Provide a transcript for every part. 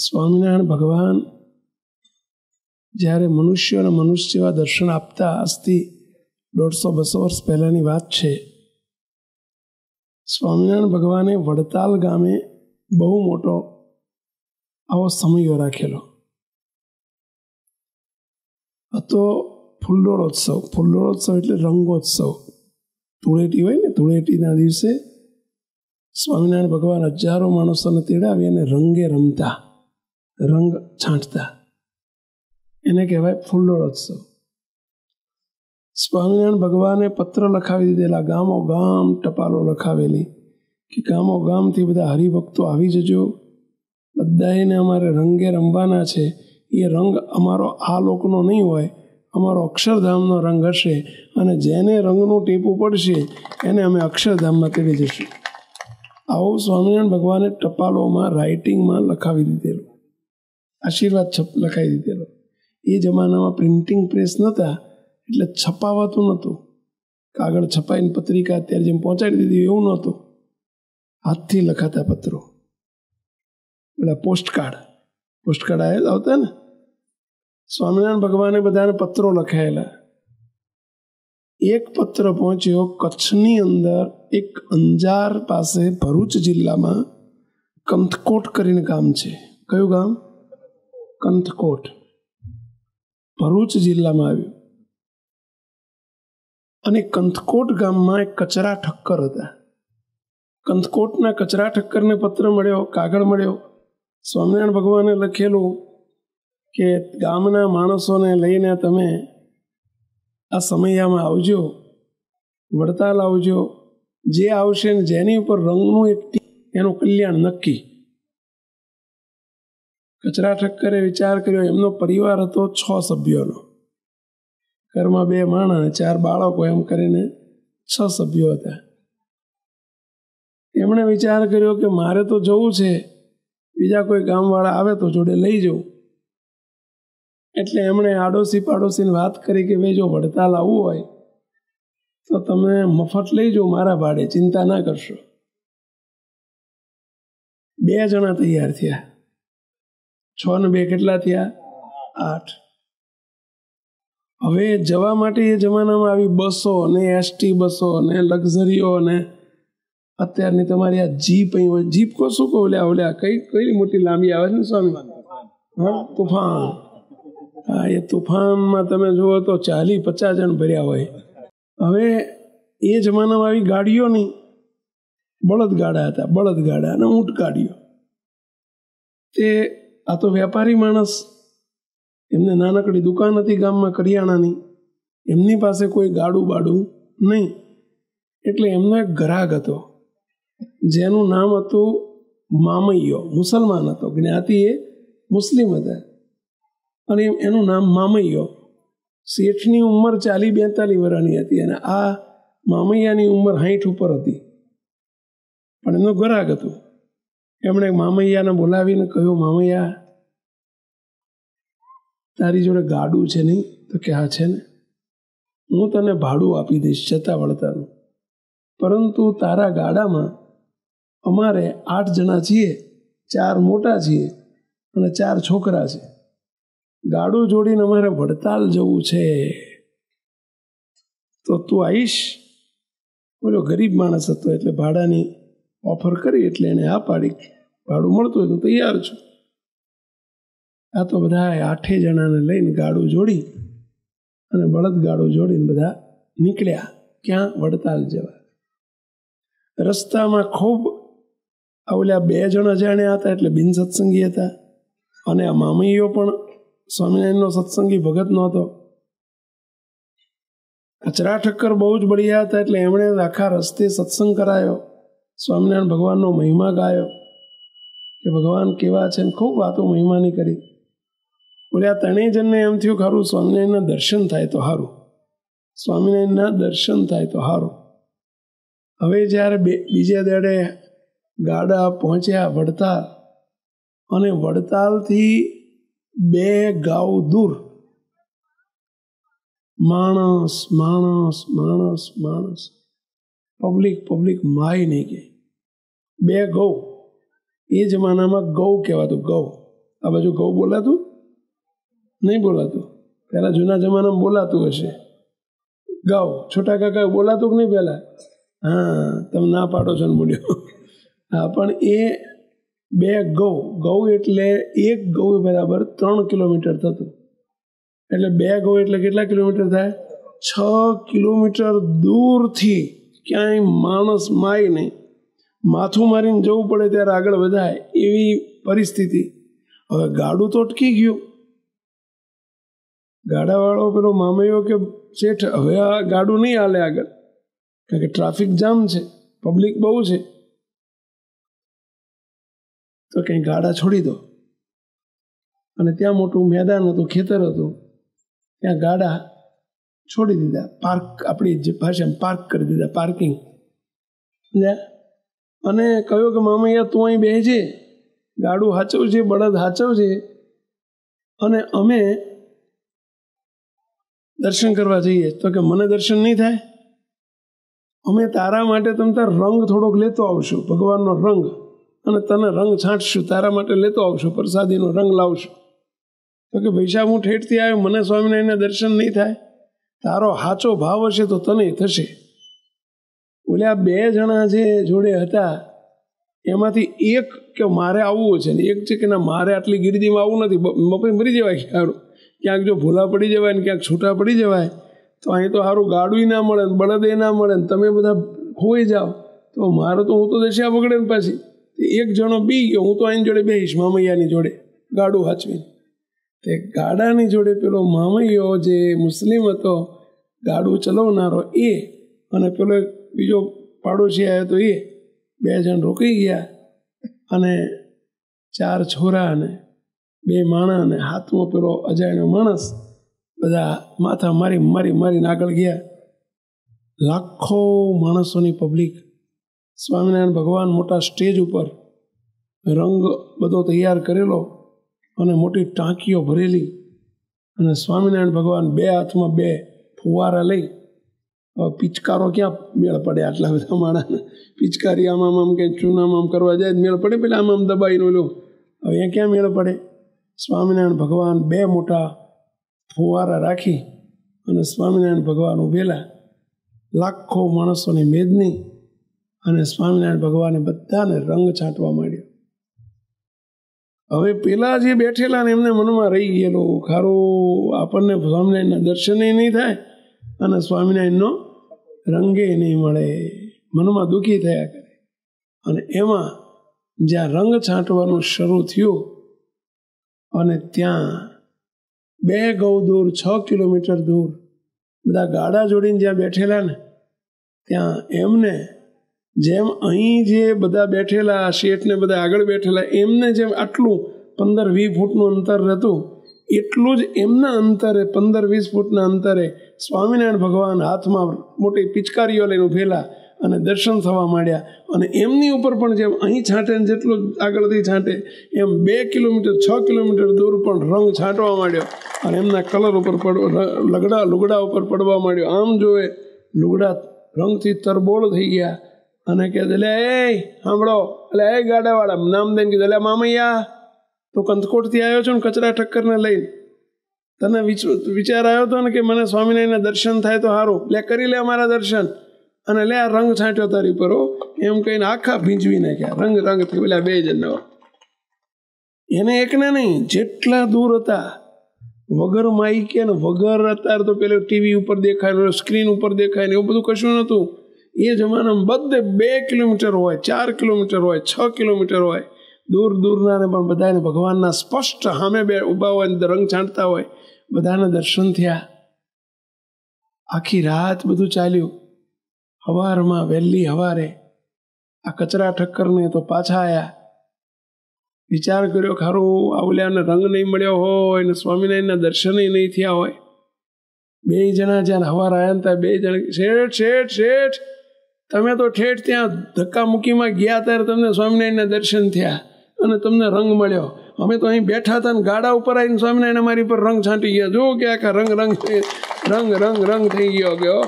સ્વામિનારાયણ ભગવાન જ્યારે મનુષ્યોને મનુષ્ય જેવા દર્શન આપતા, આજથી 150-200 વર્ષ પહેલાંની વાત છે, સ્વામિનારાયણ ભગવાને વડતાલ ગામે બહુ મોટો આવો સમયો રાખેલો હતો. ફુલ્લોળોત્સવ. ફુલ્લોળોત્સવ એટલે રંગોત્સવ. ધૂળેટી હોય ને, ધૂળેટીના દિવસે સ્વામિનારાયણ ભગવાન હજારો માણસોને તેડાવી અને રંગે રમતા, રંગ છાંટતા. એને કહેવાય ફુલ્લોળોત્સવ. સ્વામિનારાયણ ભગવાને પત્ર લખાવી દીધેલા, ગામો ગામ ટપાલો લખાવેલી કે ગામો ગામથી બધા હરિભક્તો આવી જજો, બધાને અમારે રંગે રમવાના છે. એ રંગ અમારો આ લોકનો નહીં હોય, અમારો અક્ષરધામનો રંગ હશે, અને જેને રંગનું ટીપું પડશે એને અમે અક્ષરધામમાં તેડી જઈશું. આવું સ્વામિનારાયણ ભગવાને ટપાલોમાં, રાઇટિંગમાં લખાવી દીધેલું, આશીર્વાદ લખાવી દીધેલો. એ જમાનામાં પ્રિન્ટિંગ પ્રેસ નહોતા, એટલે છપાવાતું નહોતું. કાગળ છપાઈને પત્રિકા અત્યારે જેમ પહોંચાડી દીધી એવું નહોતું. હાથથી લખાતા પત્રો, બધા પોસ્ટકાર્ડ આવતા ને. સ્વામિનારાયણ ભગવાને બધાને પત્રો લખાયેલા. એક પત્ર પહોંચ્યો કચ્છની અંદર, એક અંજાર પાસે ભરૂચ જિલ્લામાં કંથકોટ કરીને ગામ છે. કયું ગામ? કંથકોટ. ભરૂચ જિલ્લામાં આવ્યું. અને કંથકોટ ગામમાં એક કચરા ઠક્કર હતા. કંથકોટના કચરા ઠક્કરને પત્ર મળ્યો, કાગળ મળ્યો. સ્વામિનારાયણ ભગવાને લખેલું કે ગામના માણસોને લઈને તમે આ સમયામાં આવજો, વડતાલ આવજો. જે આવશે ને જેની ઉપર રંગનું એક એનું કલ્યાણ નક્કી. કચરા ઠક્કરે વિચાર કર્યો. એમનો પરિવાર હતો 6 સભ્યોનો. ઘરમાં 2 માણસ અને 4 બાળકો, એમ કરીને 6 સભ્યો હતા. એમણે વિચાર કર્યો કે મારે તો જવું છે, બીજા કોઈ ગામવાળા આવે તો જોડે લઈ જવું. એટલે એમણે આડોશી પાડોશીને વાત કરી કે ભાઈ જો વડતાલ આવવું હોય તો તમે મફત લઈ જાઓ, મારા ભાડે, ચિંતા ના કરશો. 2 જણા તૈયાર થયા. 6 ને 2 કેટલા થયા? 8. હવે જવા માટે એ જમાનામાં આવી બસો ને એસટી બસો ને લક્ઝરીઓ ને અત્યારની તમારી આ જીપ અહીં હોય. જીપ કો શું કહો? ઓલ્યા કઈ મોટી લાંબી આવે છે ને સ્વામી? હા, તુફાન. હા, એ તુફાનમાં તમે જુઓ તો 40-50 જણ ભર્યા હોય. હવે એ જમાનામાં આવી ગાડીઓ નહીં, બળદગાડા હતા, બળદગાડા અને ઊંટ ગાડીઓ. તે આ તો વેપારી માણસ, એમને નાનકડી દુકાન હતી ગામમાં કરિયાણાની, એમની પાસે કોઈ ગાડું બાડું નહીં. એટલે એમનો એક ગ્રાહક હતો જેનું નામ હતું મામૈયો. મુસલમાન હતો, જ્ઞાતિ એ મુસ્લિમ હતા, અને એનું નામ મામૈયો. શેઠની ઉંમર 40-42 વર્ષની હતી, અને આ મામૈયાની ઉંમર 60 ઉપર હતી, પણ એમનો ગ્રાહક હતું. એમણે મામૈયાને બોલાવીને કહ્યું, મામૈયા તારી જોડે ગાડું છે નહીં? તો કે હા છે ને. હું તને ભાડું આપી દઈશ જતા વળતાનું, પરંતુ તારા ગાડામાં અમારે 8 જણા છીએ, 4 મોટા છીએ અને 4 છોકરા છે. ગાડું જોડીને અમારે વડતાલ જવું છે, તો તું આવીશ? બોલો, ગરીબ માણસ હતો એટલે ભાડાની ઓફર કરી, એટલે એને આ પાડી. ભાડું મળતું હોય તો તૈયાર છું. આ તો બધા 8 જણાને લઈને ગાડું જોડી અને બળદ ગાડું જોડીને બધા નીકળ્યા. ક્યાં? વડતાલ જવા. રસ્તામાં ખૂબ ઓલા 2 જણ અજાણ્યા હતા, એટલે બિન સત્સંગી હતા, અને આ મામૈયો પણ સ્વામિનારાયણનો સત્સંગી ભગત નહોતો. કચરા ઠક્કર બહુ જ બળિયા હતા, એટલે એમણે આખા રસ્તે સત્સંગ કરાયો, સ્વામિનારાયણ ભગવાનનો મહિમા ગાયો કે ભગવાન કેવા છે, ખૂબ વાતો મહિમાની કરી. બોલ્યા 3 જણને એમ થયું ખરું સ્વામિનારાયણના દર્શન થાય તો સારું, સ્વામિનારાયણના દર્શન થાય તો સારું. હવે જ્યારે બીજે દાડે ગાડા પહોંચ્યા વડતાલ, અને વડતાલથી 2 ગાઉ દૂર માણસ માણસ માણસ માણસ, પબ્લિક માય નહીં કે 2 ગૌ. એ જમાનામાં ગૌ કહેવાતું, ગૌ. આ બાજુ ઘઉં બોલાતું નહીં? બોલાતું. પહેલાં જૂના જમાનામાં બોલાતું હશે. ગાઉ છોટા કાકા બોલાતું કે નહીં પહેલાં? હા, તમે ના પાડો છો ને બોલ્યો. હા, પણ એ 2 ઘઉં એટલે 1 ઘઉં બરાબર 3 કિલોમીટર થતું. એટલે 2 ઘઉં એટલે કેટલા કિલોમીટર થાય? 6 કિલોમીટર દૂરથી ક્યાંય માણસ માય નહીં, માથું મારીને જવું પડે ત્યારે આગળ વધાય એવી પરિસ્થિતિ. હવે ગાડું તો અટકી ગયું. ગાડાવાળો પેલો મામૈયો કે શેઠ હવે આ ગાડું નહીં હાલે આગળ, કારણ કે ટ્રાફિક જામ છે, પબ્લિક બહુ છે. તો કંઈ ગાડા છોડી દો. અને ત્યાં મોટું મેદાન હતું, ખેતર હતું, ત્યાં ગાડા છોડી દીધા. પાર્ક, આપણી જે ભાષામાં પાર્ક કરી દીધા, પાર્કિંગ. અને કહ્યું કે મામૈયા તું અહીં બેસજે, ગાડું હાચવજે, બળદ હાચવજે, અને અમે દર્શન કરવા જઈએ. તો કે મને દર્શન નહીં થાય, અમે તારા માટે તમે તાર રંગ થોડોક લેતો આવશું, ભગવાનનો રંગ, અને તને રંગ છાંટશું, તારા માટે લેતો આવશું, પ્રસાદીનો રંગ લાવશું. તો કે ભાઈ સાહેબ હું ઠેઠથી આવ્યો, મને સ્વામિનારાયણના દર્શન નહીં થાય, તારો સાચો ભાવ હશે તો તને થશે. બોલે આ 2 જણા જે જોડે હતા એમાંથી એક કે મારે આવવું છે, ને એક છે કે ના મારે આટલી ગીરદીમાં આવવું નથી, મફત મરી જવાય સારું, ક્યાંક જો ભૂલા પડી જવાય ને ક્યાંક છૂટા પડી જવાય તો અહીં તો સારું ગાડું ના મળે ને બળદે ના મળે ને તમે બધા ખોઈ જાઓ, તો મારું તો હું તો દશા બગડે ને પાછી. એક જણો બી ગયો, હું તો આની જોડે બેહીશ, મામૈયાની જોડે ગાડું હાચવીને. તે ગાડાની જોડે પેલો મામૈયો જે મુસ્લિમ હતો, ગાડું ચલાવનારો એ, અને પેલો બીજો પાડોશી આવ્યો તો એ 2 જણ રોકાઈ ગયા. અને 4 છોરા અને 2 માણસ અને હાથમાં પેલો અજાણ્યો માણસ, બધા માથા મારીને આગળ ગયા. લાખો માણસોની પબ્લિક. સ્વામિનારાયણ ભગવાન મોટા સ્ટેજ ઉપર, રંગ બધો તૈયાર કરેલો અને મોટી ટાંકીઓ ભરેલી, અને સ્વામિનારાયણ ભગવાન 2 હાથમાં 2 ફુવારા લઈ. પિચકારો ક્યાં મેળ પડે આટલા બધા માણસને? પિચકારી આમ કે ચૂનામાં કરવા જાય મેળ પડે, પેલા આમ દબાઈને લો. હવે અહીંયા ક્યાં મેળ પડે? સ્વામિનારાયણ ભગવાન 2 મોટા ફુવારા રાખી અને સ્વામિનારાયણ ભગવાન ઉભેલા, લાખો માણસોની મેદની, અને સ્વામિનારાયણ ભગવાને બધાને રંગ છાંટવા માંડ્યો. હવે પેલા જે બેઠેલા ને એમને મનમાં રહી ગયેલું, ખારું આપણને સ્વામિનારાયણના દર્શન નહીં થાય અને સ્વામિનારાયણનો રંગે નહીં મળે, મનમાં દુઃખી થયા કરે. અને એમાં જ્યાં રંગ છાંટવાનું શરૂ થયું અને ત્યાં 2 ગૌ દૂર 6 કિલોમીટર દૂર બધા ગાડા જોડીને જ્યાં બેઠેલા ને ત્યાં એમને જેમ અહીં જે બધા બેઠેલા શેઠને બધા આગળ બેઠેલા એમને જેમ આટલું 15-20 ફૂટનું અંતર હતું, એટલું જ એમના અંતરે 15-20 ફૂટના અંતરે સ્વામિનારાયણ ભગવાન હાથમાં મોટી પિચકારીઓ લઈને ઉભેલા અને દર્શન થવા માંડ્યા. અને એમની ઉપર પણ જેમ અહીં છાંટે ને જેટલું આગળથી છાંટે એમ 2 કિલોમીટર 6 કિલોમીટર દૂર પણ રંગ છાંટવા માંડ્યો અને એમના કલર ઉપર લુગડા ઉપર પડવા માંડ્યો. આમ જોવે લુગડા રંગથી તરબોળ થઈ ગયા. અને કે એટલે એ સાંભળો, એટલે એ ગાડાવાળા નામ દઈને કીધું, એટલે મામૈયા તો કંથકોટથી આવ્યો છો ને કચરા ઠક્કરને લઈને, તને વિચાર આવ્યો હતો ને કે મને સ્વામિનારાયણના દર્શન થાય તો સારું, લે કરી લે અમારા દર્શન, અને લે આ રંગ છાંટ્યો તારી પર એમ કહીને આખા ભીંજવી નાખ્યા. રંગથી પેલા 2 જણ, એને એકને નહીં, જેટલા દૂર હતા વગર માઈક ને વગર, અત્યારે તો પેલો ટીવી ઉપર દેખાય, સ્ક્રીન ઉપર દેખાય ને એવું બધું કશું નહોતું. એ જમાનામાં બધે 2 કિલોમીટર હોય, 4 કિલોમીટર હોય, 6 કિલોમીટર હોય, દૂર દૂરનાને પણ બધાને ભગવાનના સ્પષ્ટ સામે ઊભા હોય ને રંગ છાંટતા હોય, બધાને દર્શન થયા. આખી રાત બધું ચાલ્યું. સવારમાં વહેલી સવારે આ કચરા ઠક્કરને તો પાછા આવ્યા. વિચાર કર્યો ખારું આવલ્યાને રંગ નહીં મળ્યો હોય ને સ્વામિનારાયણના દર્શન નહીં થયા હોય. 2 જણા જ્યાં સવાર આવ્યા હતા, 2 જણ શેઠ તમે તો ઠેઠ ત્યાં ધક્કા મૂકીમાં ગયા ત્યારે તમને સ્વામિનારાયણના દર્શન થયા અને તમને રંગ મળ્યો. અમે તો અહીં બેઠા હતા ને ગાડા ઉપર આવીને સ્વામિનારાયણ અમારી પર રંગ છાંટી ગયા. જો કે આખા રંગ થઈ ગયો.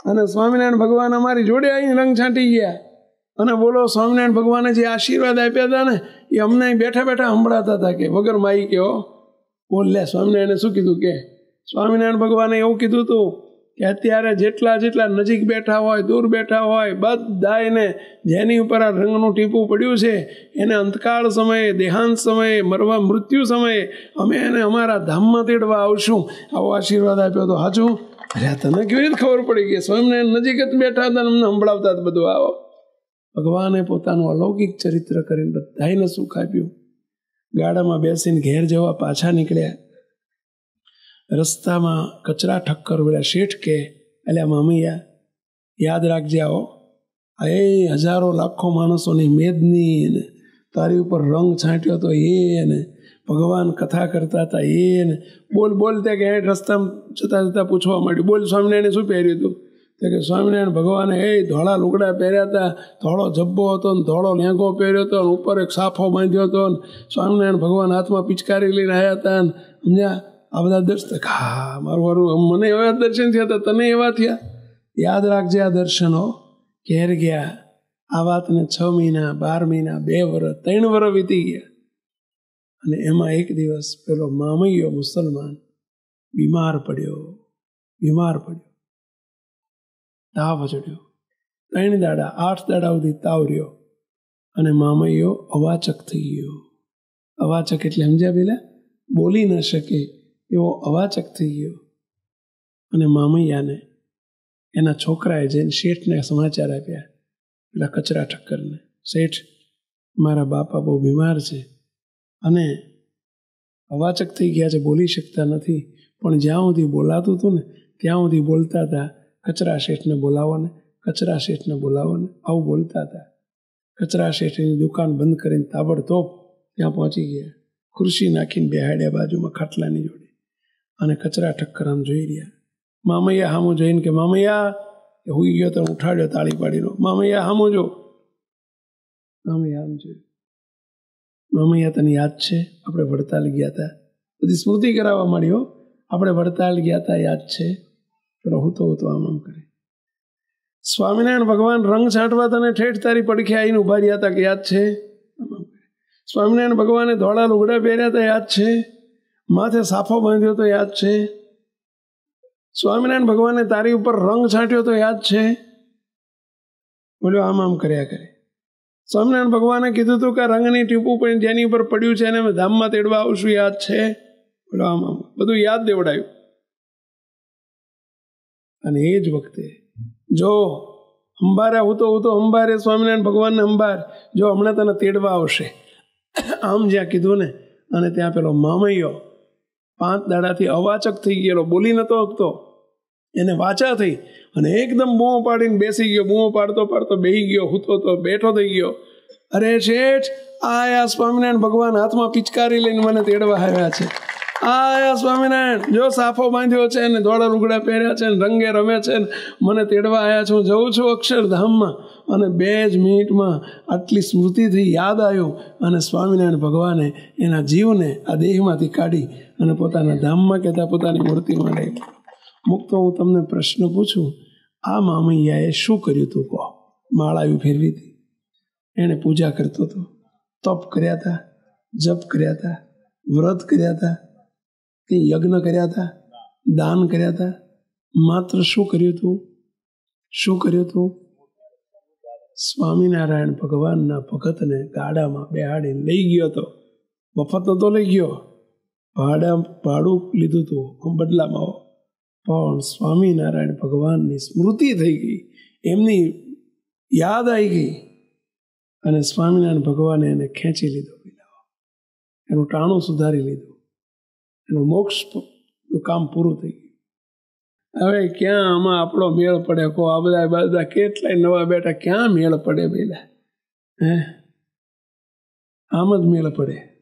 અને સ્વામિનારાયણ ભગવાન અમારી જોડે આવીને રંગ છાંટી ગયા. અને બોલો સ્વામિનારાયણ ભગવાને જે આશીર્વાદ આપ્યા હતા ને એ અમને બેઠા બેઠા સંભળાતા હતા કે વગર માઈ કે બોલ લે સ્વામિનારાયણે શું કીધું કે સ્વામિનારાયણ ભગવાને એવું કીધું હતું કે અત્યારે જેટલા જેટલા નજીક બેઠા હોય દૂર બેઠા હોય બધા એને જેની ઉપર આ રંગનું ટીપું પડ્યું છે એને અંતકાળ સમયે દેહાંત સમયે મરવા મૃત્યુ સમયે અમે એને અમારા ધામમાં તેડવા આવશું આવો આશીર્વાદ આપ્યો તો સાચું અરે તને કેવી રીતે ખબર પડી ગઈ સ્વામિનારાયણ નજીક જ બેઠા હતા અમને સંભળાવતા બધું આવો ભગવાને પોતાનું અલૌકિક ચરિત્ર કરીને બધાને સુખ આપ્યું ગાડામાં બેસીને ઘેર જવા પાછા નીકળ્યા રસ્તામાં કચરા ઠક્કર વેળા શેઠ કે અલ્યા મામૈયા યાદ રાખજે આવો એ હજારો લાખો માણસોની મેદની ને તારી ઉપર રંગ છાંટ્યો તો એને ભગવાન કથા કરતા હતા એને બોલ બોલતા કે રસ્તામાં જતા જતા પૂછવા માંડ્યું બોલ સ્વામિનારાયણે શું પહેર્યું હતું તો કે સ્વામિનારાયણ ભગવાને ધોળા લુગડા પહેર્યા હતા ધોળો જબ્બો હતો ને ધોળો લેંઘો પહેર્યો હતો ને ઉપર એક સાફો બાંધ્યો હતો ને સ્વામિનારાયણ ભગવાન હાથમાં પિચકારી લઈને આવ્યા હતા ને સમજ્યા આ બધા દર્શન હા મારું મને એવા દર્શન થયા હતા તને એવા થયા યાદ રાખજે આ દર્શનો ઘેર ગયા આ વાતને 6 મહિના 12 મહિના 2 વર્ષ 3 વર્ષ વીતી ગયા અને એમાં એક દિવસ પેલો મામૈયો મુસલમાન બીમાર પડ્યો તાવ ચડ્યો 3 દાડા 8 દાડા સુધી તાવ રહ્યો અને મામૈયો અવાચક થઈ ગયો અવાચક એટલે સમજ્યા પેલા બોલી ન શકે એવો અવાચક થઈ ગયો અને મામૈયાને એના છોકરાએ જઈને શેઠને સમાચાર આપ્યા પેલા કચરા ઠક્કરને શેઠ મારા બાપા બહુ બીમાર છે અને અવાચક થઈ ગયા છે બોલી શકતા નથી પણ જ્યાં સુધી બોલાતું હતું ને ત્યાં સુધી બોલતા હતા કચરા શેઠને બોલાવો ને આવું બોલતા હતા કચરા શેઠની દુકાન બંધ કરીને તાબડતોબ ત્યાં પહોંચી ગયા ખુરશી નાખીને બેહાડ્યા બાજુમાં ખાટલાની જોડે અને કચરા ઠક્કર આમ જોઈ રહ્યા મામૈયા હામું જોઈને કે મામૈયા હુઈ ગયો તો ઉઠાડ્યો તાળી પાડીનો મામૈયા હામું જો મામૈયા આમ જોયું મામૈયા તને યાદ છે આપણે વડતાલ ગયા હતા બધી સ્મૃતિ કરાવવા માંડ્યો આપણે વડતાલ ગયા હતા યાદ છે પેલો હું તો આમ કરે સ્વામિનારાયણ ભગવાન રંગ છાંટવા તને ઠેઠ તારી પડખે આવીને ઉભા રહ્યા હતા કે યાદ છે સ્વામિનારાયણ ભગવાને ધોળા લુગડા પહેર્યા હતા યાદ છે માથે સાફો બાંધ્યો તો યાદ છે સ્વામિનારાયણ ભગવાને તારી ઉપર રંગ છાંટ્યો તો યાદ છે બોલ્યો આમ કર્યા કરે સ્વામિનારાયણ ભગવાને કીધું હતું કે રંગની ટીપું પણ જેની ઉપર પડ્યું છે એને અમે ધામમાં તેડવા આવશું યાદ છે બોલો આમ બધું યાદ દેવડાયું અને એ જ વખતે જો અંબારે હું તો અંબારે સ્વામિનારાયણ ભગવાનને અંબાર જો હમણાં તને તેડવા આવશે આમ જ્યાં કીધું ને અને ત્યાં પેલો મામૈયો 5 દાડાથી અવાચક થઈ ગયેલો બોલી નતો શકતો એને વાચા થઈ અને એકદમ બૂમો પાડીને બેસી ગયો બૂમો પાડતો બેસી ગયો હૂતો તો બેઠો થઈ ગયો અરે શેઠ આયા સ્વામિનારાયણ ભગવાન હાથમાં પિચકારી લઈને મને તેડવા આવ્યા છે આયા સ્વામિનારાયણ જો સાફો બાંધ્યો છે ને ધોળા લુગડા પહેર્યા છે ને રંગે રમે છે ને મને તેડવા આવ્યા છું જઉં છું અક્ષરધામમાં અને 2 જ મિનિટમાં આટલી સ્મૃતિથી યાદ આવ્યું અને સ્વામિનારાયણ ભગવાને એના જીવને આ દેહમાંથી કાઢી અને પોતાના ધામમાં કહેતા પોતાની મૂર્તિમાં લઈ મુક્તો હું તમને પ્રશ્ન પૂછું આ મામૈયાએ શું કર્યું હતું કહો માળાયું ફેરવી હતી એણે પૂજા કરતો હતો તપ કર્યા હતા જપ કર્યા હતા વ્રત કર્યા હતા કે યજ્ઞ કર્યા હતા દાન કર્યા હતા માત્ર શું કર્યું હતું સ્વામિનારાયણ ભગવાનના ભગતને ગાડામાં બેહાડીને લઈ ગયો હતો મફત નતો લઈ ગયો ભાડું લીધું હતું બદલામાં પણ સ્વામિનારાયણ ભગવાનની સ્મૃતિ થઈ ગઈ એમની યાદ આવી ગઈ અને સ્વામિનારાયણ ભગવાને એને ખેંચી લીધો એનું ટાણું સુધારી લીધું એનું મોક્ષનું કામ પૂરું થઈ ગયું હવે ક્યાં આમાં આપણો મેળ પડે કહો આ બધા કેટલાય નવા બેઠા ક્યાં મેળ પડે પેલા આમ જ મેળ પડે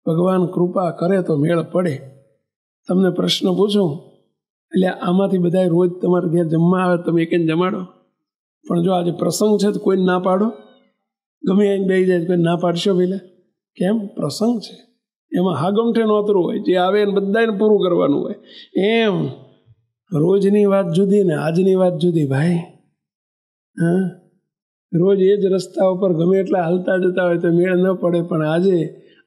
ભગવાન કૃપા કરે તો મેળ પડે તમને પ્રશ્ન પૂછું એટલે આમાંથી બધા રોજ તમારે ઘેર જમવા આવે તમે એક જમાડો પણ જો આજે પ્રસંગ છે તો કોઈને ના પાડો ગમે એને બેસી જાય કોઈ ના પાડશો પેલા કેમ પ્રસંગ છે એમાં હાગમઠે નોતરું હોય જે આવે એને બધાને પૂરું કરવાનું હોય એમ રોજની વાત જુદી ને આજની વાત જુદી ભાઈ રોજ એ જ રસ્તા ઉપર ગમે એટલા હાલતા જતા હોય તો મેળ ન પડે, પણ આજે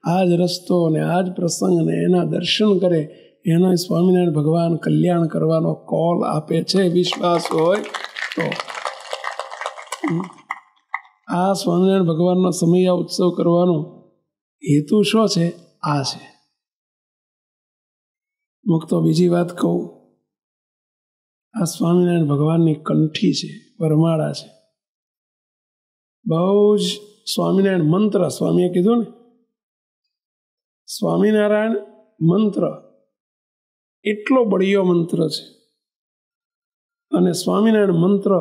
આ જ રસ્તો અને આ જ પ્રસંગ અને એના દર્શન કરે એનો સ્વામિનારાયણ ભગવાન કલ્યાણ કરવાનો કોલ આપે છે. વિશ્વાસ હોય તો આ સ્વામિનારાયણ ભગવાનનો સમય ઉત્સવ કરવાનો હેતુ શું છે? આ છે. મુક્તો બીજી વાત કહું, આ સ્વામિનારાયણ ભગવાનની કંઠી છે, વરમાળા છે. બહુ જ સ્વામિનારાયણ મંત્ર, સ્વામીએ કીધું ને, સ્વામિનારાયણ મંત્ર એટલો બળિયો મંત્ર છે. અને સ્વામિનારાયણ મંત્ર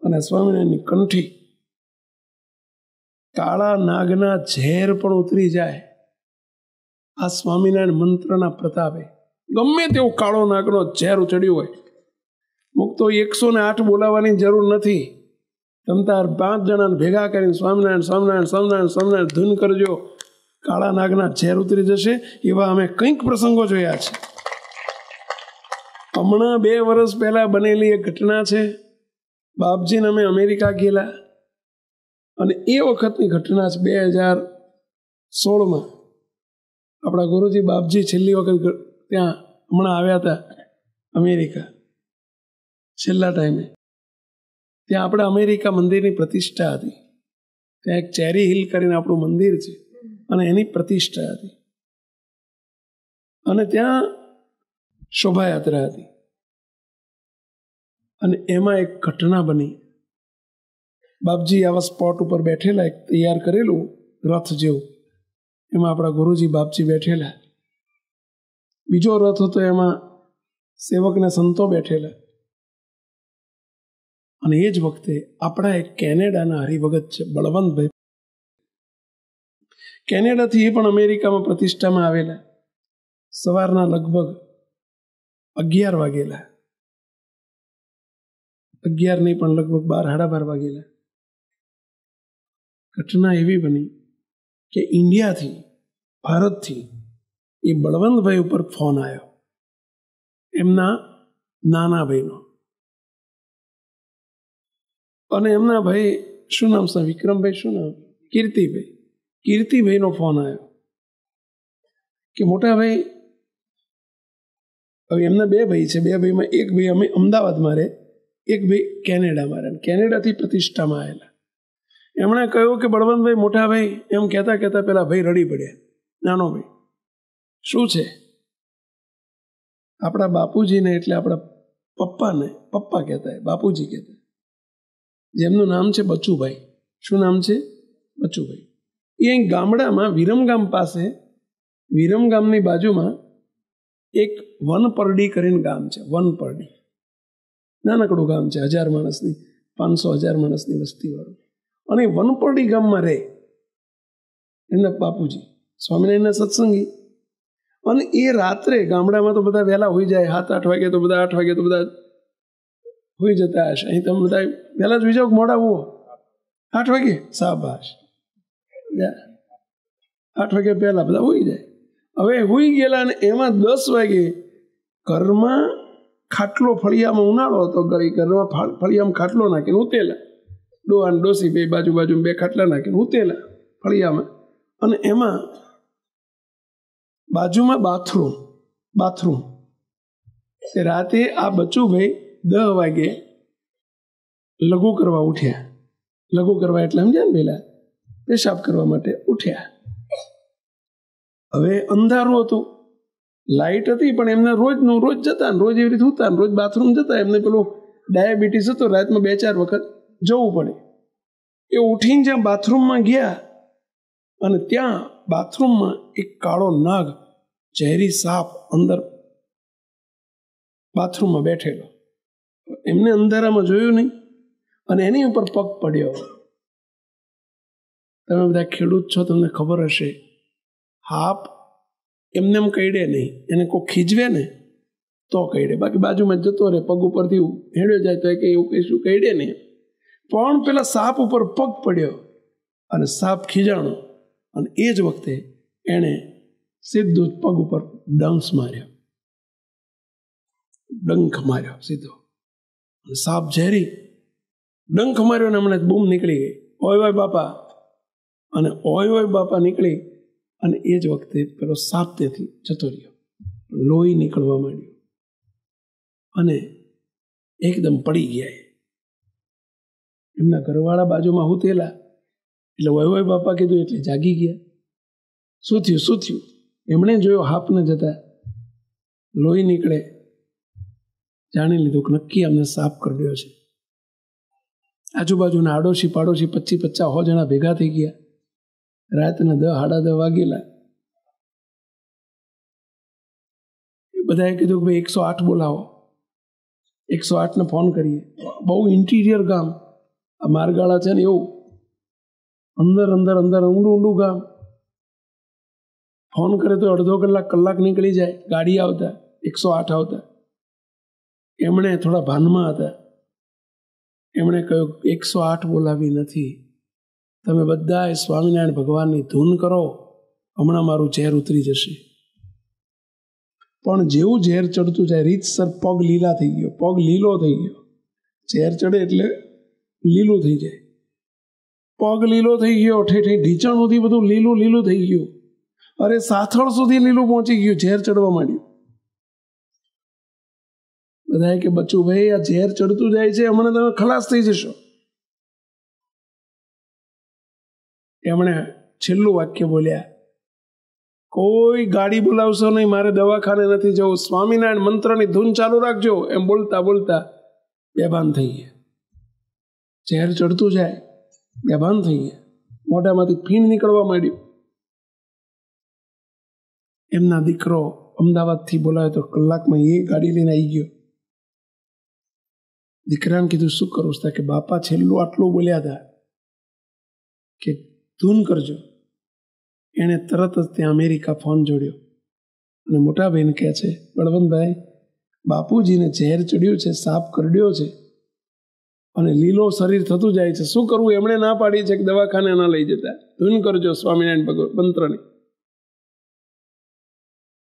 અને સ્વામિનારાયણની કંઠી, કાળા નાગના ઝેર પણ ઉતરી જાય આ સ્વામિનારાયણ મંત્રના પ્રતાપે. ગમે તેવું કાળો નાગનો ઝેર ઉચડ્યું હોય, મુક્તો 108 બોલાવવાની જરૂર નથી. તમે તાર 5 જણાને ભેગા કરીને સ્વામિનારાયણ સ્વામિનારાયણ સ્વામિનારાયણ સ્વામિનારાયણ ધૂન કરજો, કાળા નાગના ઝેર ઉતરી જશે. એવા અમે કંઈક પ્રસંગો જોયા છે. હમણાં 2 વર્ષ પહેલા બનેલી એક ઘટના છે. બાપજીને અમે અમેરિકા ગયેલા અને એ વખતની ઘટના છે. 2016માં આપણા ગુરુજી બાપજી છેલ્લી વખત ત્યાં હમણાં આવ્યા હતા અમેરિકા, છેલ્લા ટાઈમે. ત્યાં આપણે અમેરિકા મંદિરની પ્રતિષ્ઠા હતી. ત્યાં એક ચેરી હિલ કરીને આપણું મંદિર છે અને એની પ્રતિષ્ઠા હતી. અને ત્યાં શોભાયાત્રા હતી અને એમાં એક ઘટના બની. બાપજી આવા સ્પોટ ઉપર બેઠેલા, એક તૈયાર કરેલું રથ જેવું, એમાં આપણા ગુરુજી બાપજી બેઠેલા. બીજો રથ હતો, એમાં સેવકને સંતો બેઠેલા. અને એ જ વખતે આપણા એક કેનેડાના હરિભગત છે બળવંતભાઈ, કેનેડાથી એ પણ અમેરિકામાં પ્રતિષ્ઠામાં આવેલા. સવારના લગભગ 11 વાગેલા, 11 નહીં પણ લગભગ 12, 12:30 વાગેલા. ઘટના એવી બની કે ઇન્ડિયાથી, ભારતથી એ બળવંતભાઈ ઉપર ફોન આવ્યો, એમના નાના ભાઈનો. અને એમના ભાઈ, શું નામ છે? વિક્રમભાઈ, શું નામ? કીર્તિભાઈ. કીર્તિભાઈનો ફોન આવ્યો કે મોટા ભાઈ, હવે એમના 2 ભાઈ છે. 2 ભાઈમાં એક ભાઈ અમે અમદાવાદમાં રહે, એક ભાઈ કેનેડામાં રહે. કેનેડાથી પ્રતિષ્ઠામાં આવેલા. એમણે કહ્યું કે બળવંતભાઈ, મોટા ભાઈ, એમ કહેતા કહેતા પેલા ભાઈ રડી પડ્યા. નાનો ભાઈ, શું છે? આપણા બાપુજીને, એટલે આપણા પપ્પાને પપ્પા કહેતા, બાપુજી કહેતા, જેમનું નામ છે બચુભાઈ. શું નામ છે? બચુભાઈ. એ અહીં ગામડામાં વિરમગામ પાસે, વિરમગામની બાજુમાં એક વનપરડી કરીને ગામ છે. વનપરડી નાનકડું ગામ છે, 1000 માણસની, 500-1000 માણસની વસ્તીવાળું. અને વનપરડી ગામમાં રહે એમના બાપુજી, સ્વામિનારાયણના સત્સંગી. અને એ રાત્રે, ગામડામાં તો બધા વહેલા હોઈ જાય, 7-8 વાગે તો બધા, 8 વાગે તો બધા હોઈ જતા હશે. અહીં તમે બધા વહેલા જ હોઈ જાઓ, મોડા હોવો? 8 વાગે? શાબાશ, 8 વાગે પહેલા બધા હોઈ જાય. હવે હોઈ ગયેલા અને એમાં 10 વાગે ઘરમાં ખાટલો, ફળિયામાં ઉનાળો હતો, ઘરમાં ફળિયામાં ખાટલો નાખીને ઉતેલા. ડોહાન ડોસી 2 બાજુ 2 ખાટલા નાખીને ઉતેલા ફળિયામાં. અને એમાં બાજુમાં બાથરૂમ. રાતે આ બચુભાઈ 10 વાગે લઘુ કરવા ઉઠ્યા. લઘુ કરવા એટલે સમજ્યા ને, પેલા પેશાબ કરવા માટે ઉઠ્યા. હવે અંધારું હતું, લાઇટ હતી, પણ એમને રોજ જતા ને રોજ એવી રીતે ઉતા ને રોજ બાથરૂમ જતા. એમને પેલું ડાયાબિટીસ હતો, રાતમાં 2-4 વખત જવું પડે. એ ઉઠીને જ્યાં બાથરૂમમાં ગયા અને ત્યાં બાથરૂમમાં એક કાળો નાગ, ઝેરી સાપ અંદર બાથરૂમમાં બેઠેલો. એમને અંધારામાં જોયું નહીં અને એની ઉપર પગ પડ્યો. તમે બધા ખેડૂત છો, તમને ખબર હશે, હાપ એમને એમ કઈડે નહીં, એને કોઈ ખીજવે ને તો કઈડે, બાકી બાજુમાં જતો રહે, પગ ઉપરથી હેડ્યો જાય તો કે એવું કહીશું કઈડે નહીં. પણ પેલા સાપ ઉપર પગ પડ્યો અને સાપ ખીજાણો અને એ જ વખતે એણે સીધું પગ ઉપર ડંખ માર્યો સીધો. સાપ ઝેરી ડંખ માર્યો ને હમણાં બૂમ નીકળી ગઈ, ઓય બાપા, અને ઓય બાપા નીકળી અને એ જ વખતે પેલો સાપ ત્યાંથી જતો રહ્યો, લોહી નીકળવા માંડ્યું અને એકદમ પડી ગયા. એમના ઘરવાળા બાજુમાં હુતેલા એટલે ઓય બાપા કીધું એટલે જાગી ગયા. શું થયું? એમણે જોયો હાપને જતા લોહી નીકળે, જાણી લીધું કે નક્કી અમને સાપ કરડ્યો છે. આજુબાજુના આડોશી પાડોશી 25-50 જણા ભેગા થઈ ગયા. રાતના 10-10:30 વાગેલા. બધાએ કીધું કે ભાઈ 108 બોલાવો. 108ને ફોન કરીએ. બહુ ઇન્ટિરિયર ગામ, આ મારગાળા છે ને એવું અંદર ઊંડું ગામ. ફોન કરે તો અડધો કલાક નીકળી જાય ગાડી આવતા, 108 આવતા. એમણે થોડા ભાનમાં હતા. એમણે કહ્યું 108 બોલાવી નથી, તમે બધાએ સ્વામિનારાયણ ભગવાનની ધૂન કરો, હમણાં મારું ઝેર ઉતરી જશે. પણ જેવું ઝેર ચડતું જાય રીતસર પગ લીલો થઈ ગયો. ઝેર ચડે એટલે લીલું થઈ જાય. પગ લીલો થઈ ગયો, ઠેઠે ઢીચણ સુધી બધું લીલું થઈ ગયું. અરે સાથળ સુધી લીલું પહોંચી ગયું, ઝેર ચડવા માંડ્યું. બધાએ કે બચ્ચું ભાઈ, આ ઝેર ચડતું જાય છે, હમણાં તમે ખલાસ થઈ જશો. એમણે છેલ્લું વાક્ય બોલ્યા, કોઈ ગાડી બોલાવશો નહીં, મારે દવાખાને નથી જવું, સ્વામિનારાયણ મંત્રની ધૂન ચાલુ રાખજો. એમ બોલતા બેભાન થઈ ગયા. ઝેર ચડતું જાય, બેભાન થઈ ગયા. મોઢામાંથી ફીણ નીકળવા માંડ્યું. એમના દીકરો અમદાવાદથી બોલાવે તો કલાકમાં એ ગાડી લઈને આવી ગયો. દીકરાને કીધું શું કરું? કે બાપા છેલ્લું આટલું બોલ્યા હતા કે ધૂન કરજો. એણે તરત જ ત્યાં અમેરિકા ફોન જોડ્યો અને મોટા બહેન કહે છે, બળવંતભાઈ, બાપુજીને ઝેર ચડ્યું છે, સાપ કરડ્યો છે અને લીલો શરીર થતું જાય છે, શું કરવું? એમણે ના પાડી છે કે દવાખાને ના લઈ જતા, ધૂન કરજો સ્વામિનારાયણ ભગવાન મંત્રની.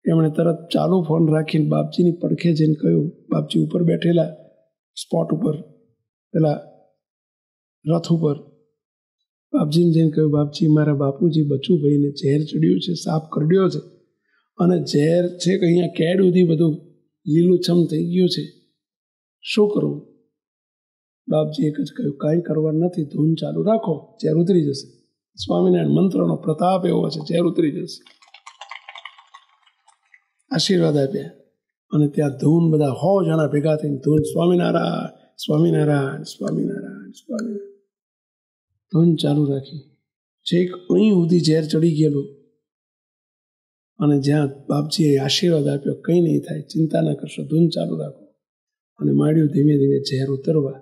એમણે તરત ચાલુ ફોન રાખીને બાપજીની પડખે જઈને કહ્યું, બાપજી ઉપર બેઠેલા સ્પોટ ઉપર, પેલા રથ ઉપર, બાપજીને જઈને કહ્યું, બાપજી, મારા બાપુજી બચુભાઈને ઝેર ચડ્યું છે, સાપ કરડ્યો છે અને ઝેર છે કે અહીંયા કેડ સુધી બધું લીલુંછમ થઈ ગયું છે, શું કરવું? બાપજી એક જ કહ્યું, કાંઈ કરવા નથી, ધૂન ચાલુ રાખો, ઝેર ઉતરી જશે. સ્વામિનારાયણ મંત્રનો પ્રતાપ એવો છે, ઝેર ઉતરી જશે. આશીર્વાદ આપ્યા અને ત્યાં ધૂન બધા 100 જણા ભેગા થઈને ધૂન સ્વામિનારાયણ સ્વામિનારાયણ સ્વામિનારાયણ સ્વામિનારાયણ ધૂન ચાલુ રાખી. છેક અહીં સુધી ઝેર ચડી ગયેલું અને જ્યાં બાપજીએ આશીર્વાદ આપ્યો, કંઈ નહીં થાય, ચિંતા ના કરશો, ધૂન ચાલુ રાખો. અને માંડ્યું ધીમે ધીમે ઝેર ઉતરવા.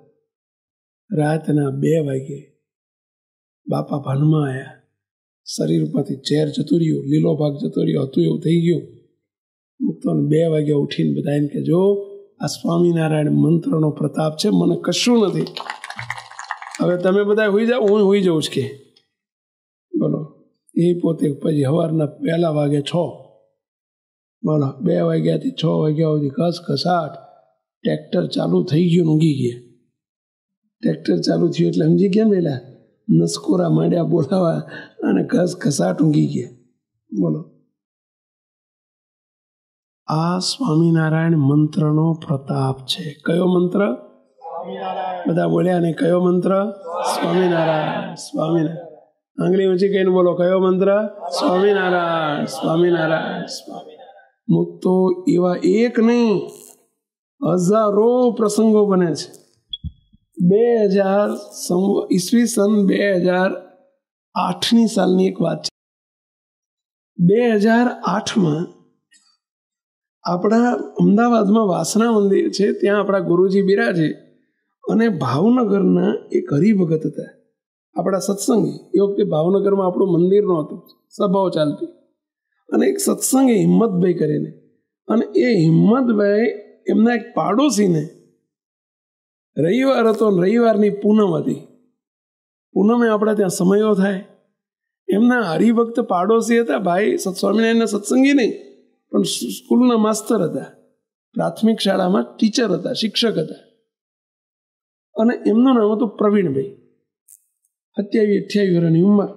રાતના 2 વાગે બાપા ભાનમાં આવ્યા. શરીર ઉપરથી ઝેર જતું રહ્યું, લીલો ભાગ જતો રહ્યો, હતું એવું થઈ ગયું. મુક્તો 2 વાગ્યા ઉઠીને બધાને કે જો આ સ્વામિનારાયણ મંત્રનો પ્રતાપ છે, મને કશું નથી, હવે તમે બધા હોઈ જાઓ, હું હોઈ જાઉં જ કે. બોલો, એ પોતે પછી સવારના 1 વાગે 6, બોલો 2 વાગ્યાથી 6 વાગ્યા સુધી ઘસઘસાટ. ટ્રેક્ટર ચાલુ થઈ ગયું, ઊંઘી ગયા. ટ્રેક્ટર ચાલુ થયું એટલે સમજી ગયા ને, પેલા નસકોરા માંડ્યા બોલાવા અને ઘસઘસાટ ઊંઘી ગયા. બોલો, આ સ્વામિનારાયણ મંત્રનો પ્રતાપ છે. કયો મંત્ર? બધા બોલ્યા ને, કયો મંત્ર? સ્વામિનારાયણ સ્વામિનારાયણ. આંગળી ઊંચી કહીને બોલો, કયો મંત્ર? સ્વામિનારાયણ સ્વામિનારાયણ સ્વામિનારાયણ. મુક્તો એવા એક નહીં, હજારો પ્રસંગો બને છે. 2008ની સાલની એક વાત છે. 2008માં આપણા અમદાવાદમાં વાસણા મંદિર છે, ત્યાં આપણા ગુરુજી બિરાજે અને ભાવનગરના એક હરિભગત હતા, આપણા સત્સંગી. એ વખતે ભાવનગરમાં આપણું મંદિર નહોતું, સભાઓ ચાલતી. અને એક સત્સંગી હિંમતભાઈ કરીને, અને એ હિંમતભાઈ એમના એક પાડોશીને, રવિવાર હતો, રવિવારની પૂનમ હતી. પૂનમે આપણે ત્યાં સમયો થાય. એમના હરિભક્ત પાડોશી હતા ભાઈ, સ્વામિનારાયણના સત્સંગી નહીં, પણ સ્કૂલના માસ્તર હતા, પ્રાથમિક શાળામાં ટીચર હતા, શિક્ષક હતા. અને એમનું નામ હતું પ્રવીણભાઈ. 27-28 વર્ષની ઉંમર.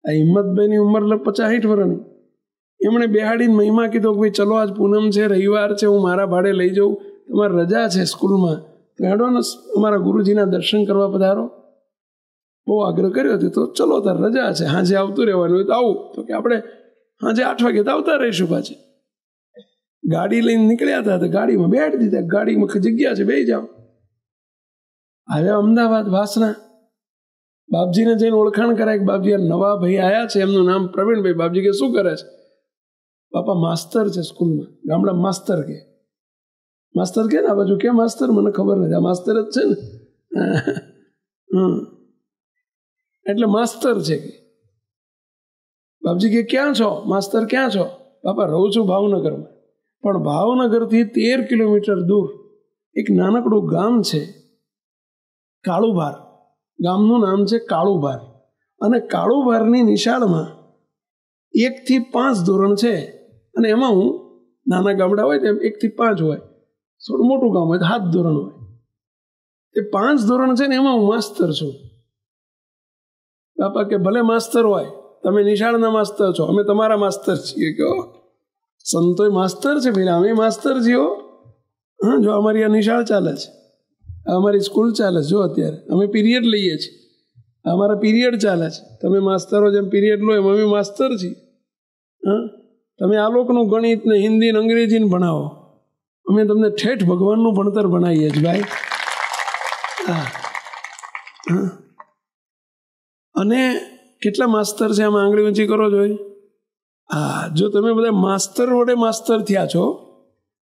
આ હિંમતભાઈની ઉંમર 50-60 વર્ષની. એમણે બેહાડીને મહિમા કીધો કે ભાઈ ચલો આજ પૂનમ છે, રવિવાર છે, હું મારા ભાડે લઈ જાઉં, તમારે રજા છે સ્કૂલમાં, તો હેડો ને અમારા ગુરુજીના દર્શન કરવા પધારો. બહુ આગ્રહ કર્યો હતો. તો ચલો તાર રજા છે, સાંજે આવતું રહેવાનું હોય તો આવું. તો કે આપણે સાંજે 8 વાગે તો આવતા રહીશું પાછી. ગાડી લઈને નીકળ્યા હતા તો ગાડીમાં બેઠ દીધા. ગાડીમાં જગ્યા છે, બેસી જાઓ. આવ્યા અમદાવાદ વાસણા. બાપજીને જઈને ઓળખાણ કરાય કે બાપજી આ નવા ભાઈ આવ્યા છે, એમનું નામ પ્રવીણભાઈ. બાપજી કે શું કરે છે? બાપા માસ્તર છે સ્કૂલમાં, ગામડા માસ્તર કે. માસ્તર કે ને આ બાજુ કે માસ્તર મને ખબર નથી, આ માસ્તર જ છે ને. એટલે માસ્તર છે કે. બાપજી કે ક્યાં છો માસ્તર, ક્યાં છો? બાપા રહું છું ભાવનગરમાં. પણ ભાવનગરથી 13 કિલોમીટર દૂર એક નાનકડું ગામ છે કાળુભાર. ગામનું નામ છે કાળુભાર. અને કાળુભારની નિશાળમાં 1 થી 5 ધોરણ છે. અને એમાં હું, નાના ગામડા હોય તેમ 1 થી 5 હોય, થોડું મોટું ગામ હોય તો 7 ધોરણ હોય. તે 5 ધોરણ છે ને એમાં હું માસ્તર છું. બાપા કે ભલે માસ્તર હોય, તમે નિશાળના માસ્તર છો, અમે તમારા માસ્તર છીએ. કહો સંતોય માસ્તર છે ભાઈ, અમે માસ્તર છીએ. હા, જો અમારી આ નિશાળ ચાલે છે, અમારી સ્કૂલ ચાલે છે. જો અત્યારે અમે પીરિયડ લઈએ છીએ, અમારા પીરિયડ ચાલે છે. તમે માસ્તરો જેમ પીરિયડ લો એમ અમે માસ્તર છીએ. હા, તમે આ લોકોનું ગણિત ને હિન્દી ને અંગ્રેજીને ભણાવો, અમે તમને ઠેઠ ભગવાનનું ભણતર ભણાવીએ છીએ ભાઈ. હા હા. અને કેટલા માસ્તર છે આમાં આંગળી ઊંચી કરો જોઈએ. હા, જો તમે બધા માસ્તર વડે માસ્તર થયા છો,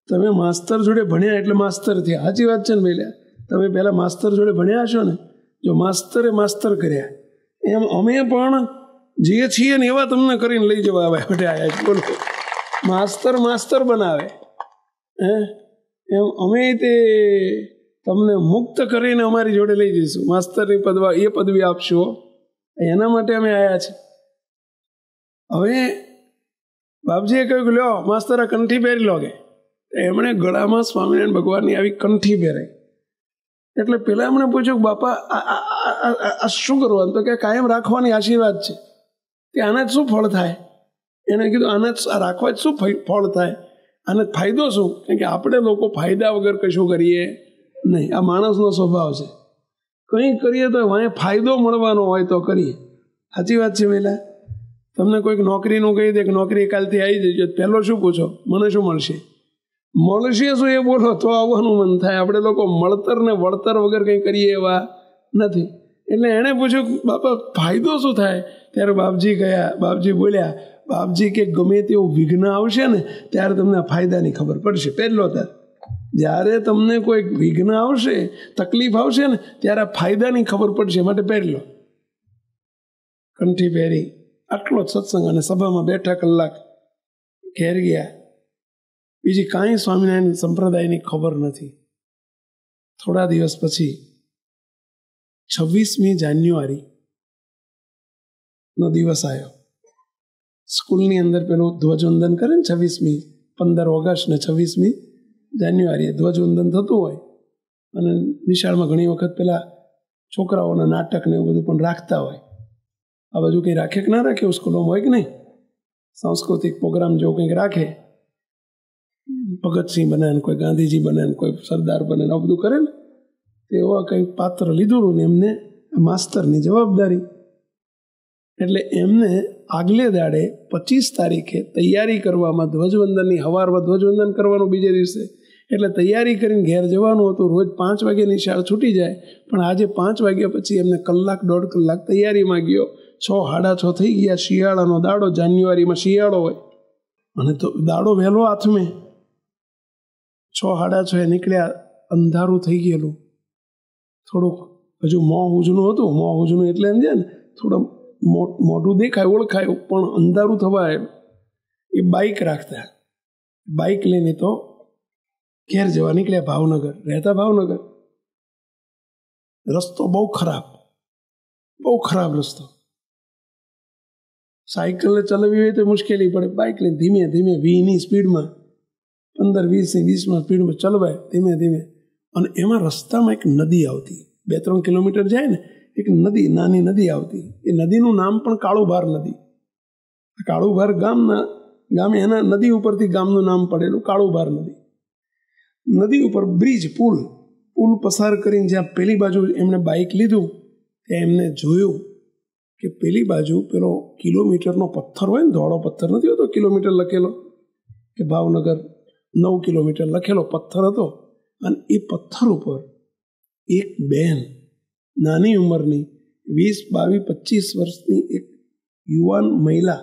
તમે માસ્તર જોડે ભણ્યા એટલે માસ્તર થયા. સાચી વાત છે ને ભાઈ? તમે પહેલાં માસ્તર જોડે ભણ્યા છો ને, જો માસ્તરે માસ્તર કર્યા એમ અમે પણ જે છીએ ને એવા તમને કરીને લઈ જવા આવ્યા બેઠે આવ્યા છે. બોલો, માસ્તર માસ્તર બનાવે એમ અમે તે તમને મુક્ત કરીને અમારી જોડે લઈ જઈશું. માસ્તરની પદવી આપશો, એના માટે અમે આવ્યા છીએ. હવે બાપજીએ કહ્યું કે લ્યો માસ્તર આ કંઠી પહેરી લો કે. એમણે ગળામાં સ્વામિનારાયણ ભગવાનની આવી કંઠી પહેરાઈ. એટલે પેલા એમણે પૂછ્યું બાપા આ શું કરવાનું? તો કે કાયમ રાખવાની આશીર્વાદ છે. કે આના જ શું ફળ થાય? એને કીધું આના જ રાખવા જ શું ફળ થાય, આને ફાયદો શું? કારણ કે આપણે લોકો ફાયદા વગર કશું કરીએ નહીં. આ માણસનો સ્વભાવ છે. કંઈ કરીએ તો વાંહે ફાયદો મળવાનો હોય તો કરીએ. સાચી વાત છે પહેલાં. તમને કોઈક નોકરીનું કહી દે કે નોકરી કાલથી આવી જજો, પહેલો શું પૂછો? મને શું મળશે? મળશે શું એ બોલો તો આવવાનું મન થાય. આપણે લોકો મળતર ને વળતર વગર કંઈ કરીએ એવા નથી. એટલે એણે પૂછ્યું બાપા ફાયદો શું થાય? ત્યારે બાપજી ગયા, બાપજી બોલ્યા, બાપજી કે ગમે તેવું વિઘ્ન આવશે ને ત્યારે તમને ફાયદાની ખબર પડશે. પહેલો જ્યારે તમને કોઈક વિઘ્ન આવશે, તકલીફ આવશે ને ત્યારે ફાયદાની ખબર પડશે. માટે પહેરલો. કંઠી પહેરી આટલો જ સત્સંગ અને સભામાં બેઠા કલાક ઘેર ગયા. બીજી કાંઈ સ્વામિનારાયણ સંપ્રદાયની ખબર નથી. થોડા દિવસ પછી 26મી જાન્યુઆરી નો દિવસ આવ્યો. સ્કૂલની અંદર પેલું ધ્વજવંદન કરે ને 26મી, 15 ઓગસ્ટ ને 26મી જાન્યુઆરીએ ધ્વજવંદન થતું હોય. અને નિશાળમાં ઘણી વખત પેલા છોકરાઓના નાટક ને એવું બધું પણ રાખતા હોય. આ બાજુ કંઈ રાખે કે ના રાખે, સ્કૂલોમાં હોય કે નહીં, સાંસ્કૃતિક પ્રોગ્રામ જેવું કંઈક રાખે. ભગતસિંહ બને ને કોઈ ગાંધીજી બને ને કોઈ સરદાર બને ને આ બધું કરે ને, તે એવા કંઈક પાત્ર લીધું ને એમને માસ્તરની જવાબદારી. એટલે એમને આગલે દાડે 25 તારીખે તૈયારી કરવામાં, ધ્વજવંદનની સવારમાં ધ્વજવંદન કરવાનું બીજે દિવસે, એટલે તૈયારી કરીને ઘેર જવાનું હતું. રોજ 5 વાગે નિશાળ છૂટી જાય, પણ આજે 5 વાગ્યા પછી એમને કલાક 1.5 કલાક તૈયારીમાં ગયો. 6, 6:30 થઈ ગયા. શિયાળાનો દાડો, જાન્યુઆરીમાં શિયાળો હોય અને તો દાડો વહેલો હાથમે. 6, 6:30 નીકળ્યા. અંધારું થઈ ગયેલું. થોડુંક હજુ મોં ઉજનું હતું. મોં ઉજનું એટલે એમ છે ને થોડું મોઢું દેખાય, ઓળખાય, પણ અંધારું થવા એ બાઇક રાખતા. બાઇક લઈને તો ઘેર જવા નીકળ્યા. ભાવનગર રહેતા. ભાવનગર રસ્તો બહુ ખરાબ રસ્તો. સાયકલને ચલાવવી હોય તો મુશ્કેલી પડે. બાઇક લઈને ધીમે ધીમે 20ની સ્પીડમાં, 15-20ની સ્પીડમાં ચલવાય ધીમે ધીમે. અને એમાં રસ્તામાં એક નદી આવતી. 2-3 કિલોમીટર જાય ને એક નદી, નાની નદી આવતી. એ નદીનું નામ પણ કાળુભાર નદી. કાળુભાર ગામ એના નદી ઉપરથી ગામનું નામ પડેલું કાળુભાર નદી. નદી ઉપર બ્રિજ, પુલ પસાર કરીને જ્યાં પેલી બાજુ એમણે બાઇક લીધું ત્યાં એમને જોયું કે પેલી બાજુ પેલો કિલોમીટરનો પથ્થર હોય ને, ધોળો પથ્થર નથી હોતો કિલોમીટર લખેલો, કે ભાવનગર 9 કિલોમીટર લખેલો પથ્થર હતો. અને એ પથ્થર ઉપર એક બેન, નાની ઉંમરની 20, 22, 25 વર્ષની એક યુવાન મહિલા,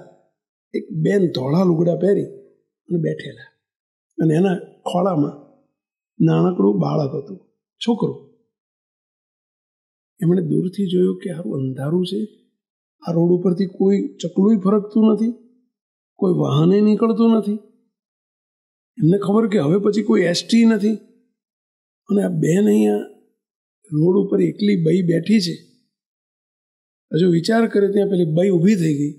એક બેન ધોળા લુગડા પહેરી અને બેઠેલા, અને એના ખોળામાં નાનકડું બાળક હતું, છોકરું. એમણે દૂરથી જોયું કે આવું અંધારું છે, આ રોડ ઉપરથી કોઈ ચકલું ફરકતું નથી, કોઈ વાહને નીકળતું નથી. એમને ખબર કે હવે પછી કોઈ એસટી નથી, અને આ બેન અહીંયા રોડ ઉપર એકલી બઈ બેઠી છે. હજુ વિચાર કરે ત્યાં પેલી બઈ ઊભી થઈ ગઈ,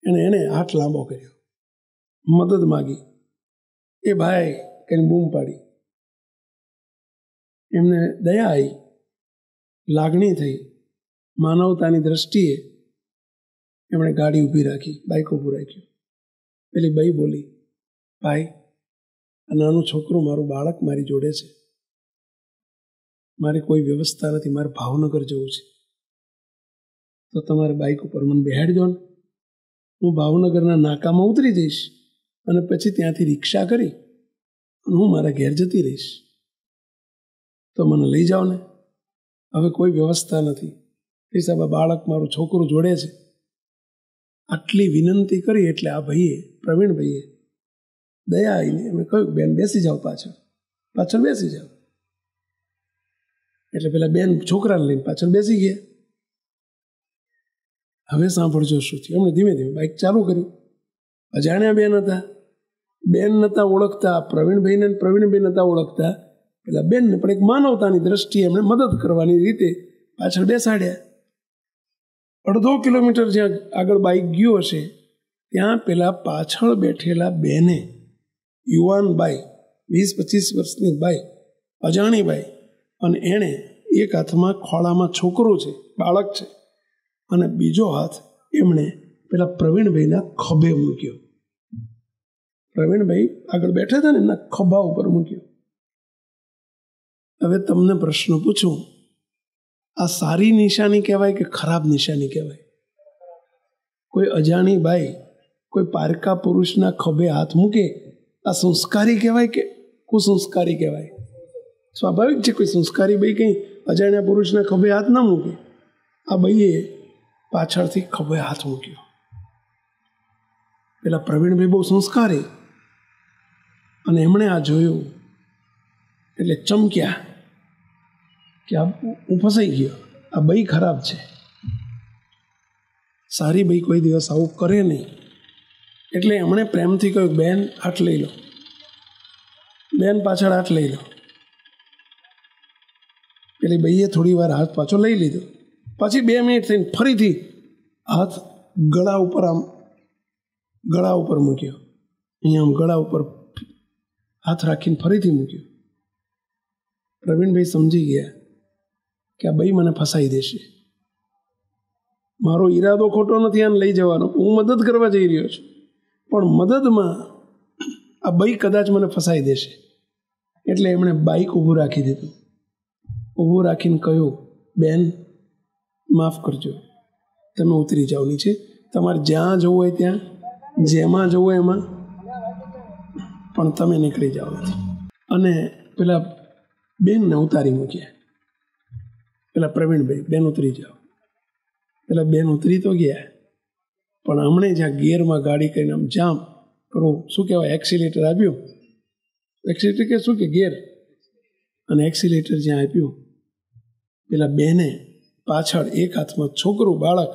એને હાથ લાંબો કર્યો, મદદ માગી. એ ભાઈ કઈને બૂમ પાડી. એમને દયા આવી, લાગણી થઈ, માનવતાની દ્રષ્ટિએ એમણે ગાડી ઊભી રાખી, બાઇક ઊભું રાખ્યું. પેલી બઈ બોલી, ભાઈ, આ નાનું છોકરું, મારું બાળક મારી જોડે છે, મારી કોઈ વ્યવસ્થા નથી, મારે ભાવનગર જવું છે, તો તમારે બાઇક ઉપર મને બેહાડી દો ને, હું ભાવનગરના નાકામાં ઉતરી જઈશ અને પછી ત્યાંથી રિક્ષા કરી અને હું મારા ઘેર જતી રહીશ, તો મને લઈ જાઓ ને. હવે કોઈ વ્યવસ્થા નથી, હિસાબે બાળક મારું છોકરું જોડે છે. આટલી વિનંતી કરી એટલે આ ભાઈએ, પ્રવીણભાઈએ દયા આવીને એમણે કહ્યું, બેન બેસી જાઓ, પાછળ બેસી જાઓ. એટલે પેલા બેન છોકરાને લઈને પાછળ બેસી ગયા. હવે સાંભળજો શું થયું. એમણે ધીમે ધીમે બાઇક ચાલુ કર્યું. અજાણ્યા બેન હતા, બેન નહોતા ઓળખતા, પ્રવીણભાઈ નહોતા ઓળખતા. પેલા બેનને પણ એક માનવતાની દ્રષ્ટિએ એમણે મદદ કરવાની રીતે પાછળ બેસાડ્યા. 1.5 કિલોમીટર જ્યાં આગળ બાઇક ગયું હશે ત્યાં પેલા પાછળ બેઠેલા બેને, યુવાન બાઈ, 20-25 વર્ષની બાઈ, અજાણી બાઈ, અને એણે એક હાથમાં ખોળામાં છોકરું છે, બાળક છે, અને બીજો હાથ એમણે પેલા પ્રવીણભાઈના ખભે મૂક્યો. પ્રવીણભાઈ આગળ બેઠા હતા ને, એમના ખભા ઉપર મૂક્યો. હવે તમને પ્રશ્ન પૂછું, આ સારી નિશાની કહેવાય કે ખરાબ નિશાની કહેવાય? કોઈ અજાણી બાઈ કોઈ પારકા પુરુષના ખભે હાથ મૂકે, આ સંસ્કારી કહેવાય કે કુસંસ્કારી કહેવાય? સ્વાભાવિક છે, કોઈ સંસ્કારી બાઈ કંઈ અજાણ્યા પુરુષના ખભે હાથ ના મૂકે. આ બાઈએ પાછળથી ખભે હાથ મૂક્યો. પેલા પ્રવીણભાઈ બહુ સંસ્કારી, અને એમણે આ જોયું એટલે ચમક્યા કે આ હું ફસાઈ ગયો, આ બાઈ ખરાબ છે. સારી બાઈ કોઈ દિવસ આવું કરે નહીં. એટલે એમણે પ્રેમથી કહ્યું, બેન હાથ લઈ લો, બેન પાછળ હાથ લઈ લો. પેલી બાઈએ થોડી વાર હાથ પાછો લઈ લીધો. પછી 2 મિનિટ થઈને ફરીથી હાથ ગળા ઉપર મૂક્યો. અહીંયા આમ ગળા ઉપર હાથ રાખીને ફરીથી મૂક્યો. પ્રવીણભાઈ સમજી ગયા કે આ બાઈ મને ફસાઈ દેશે. મારો ઈરાદો ખોટો નથી આને લઈ જવાનો, હું મદદ કરવા જઈ રહ્યો છું, પણ મદદમાં આ બાઈ કદાચ મને ફસાઈ દેશે. એટલે એમણે બાઇક ઊભું રાખી દીધું. ઊભું રાખીને કહ્યું, બેન માફ કરજો, તમે ઉતરી જાઓ નીચે, તમારે જ્યાં જવું હોય ત્યાં, જેમાં જવું હોય એમાં, પણ તમે નીકળી જાઓ. અને પેલા બેનને ઉતારી મૂક્યા. પેલા પ્રવીણભાઈ, બેન ઉતરી જાઓ. પેલા બેન ઉતરી તો ગયા, પણ હમણે જ્યાં ગિયરમાં ગાડી કરીને આમ જામ કરો, શું કહેવાય, એક્સિલેટર આપ્યું, એક્સિલેટર કે શું કે ગિયર, અને એક્સિલેટર જ્યાં આપ્યું, પેલા બેને પાછળ એક હાથમાં છોકરું, બાળક,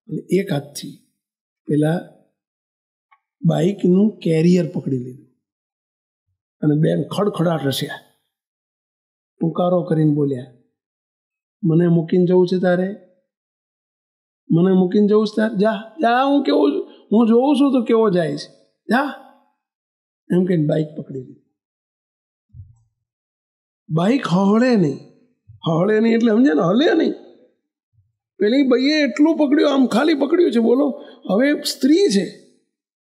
અને એક હાથથી પેલા બાઇકનું કેરિયર પકડી લીધું. અને બેન ખડખડાટ હસ્યા, ટૂંકારો કરીને બોલ્યા, મને મૂકીને જવું છે તારે? મને મૂકીને જવું છે તારે? જા જા, હું જોઉં છું તો કેવો જાય છે, જા, એમ કહીને બાઇક પકડી લીધી. બાઇક હળે નહીં એટલે સમજે ને, હલે નહીં. પેલી ભાઈએ એટલું પકડ્યું, આમ ખાલી પકડ્યું છે. બોલો, હવે સ્ત્રી છે,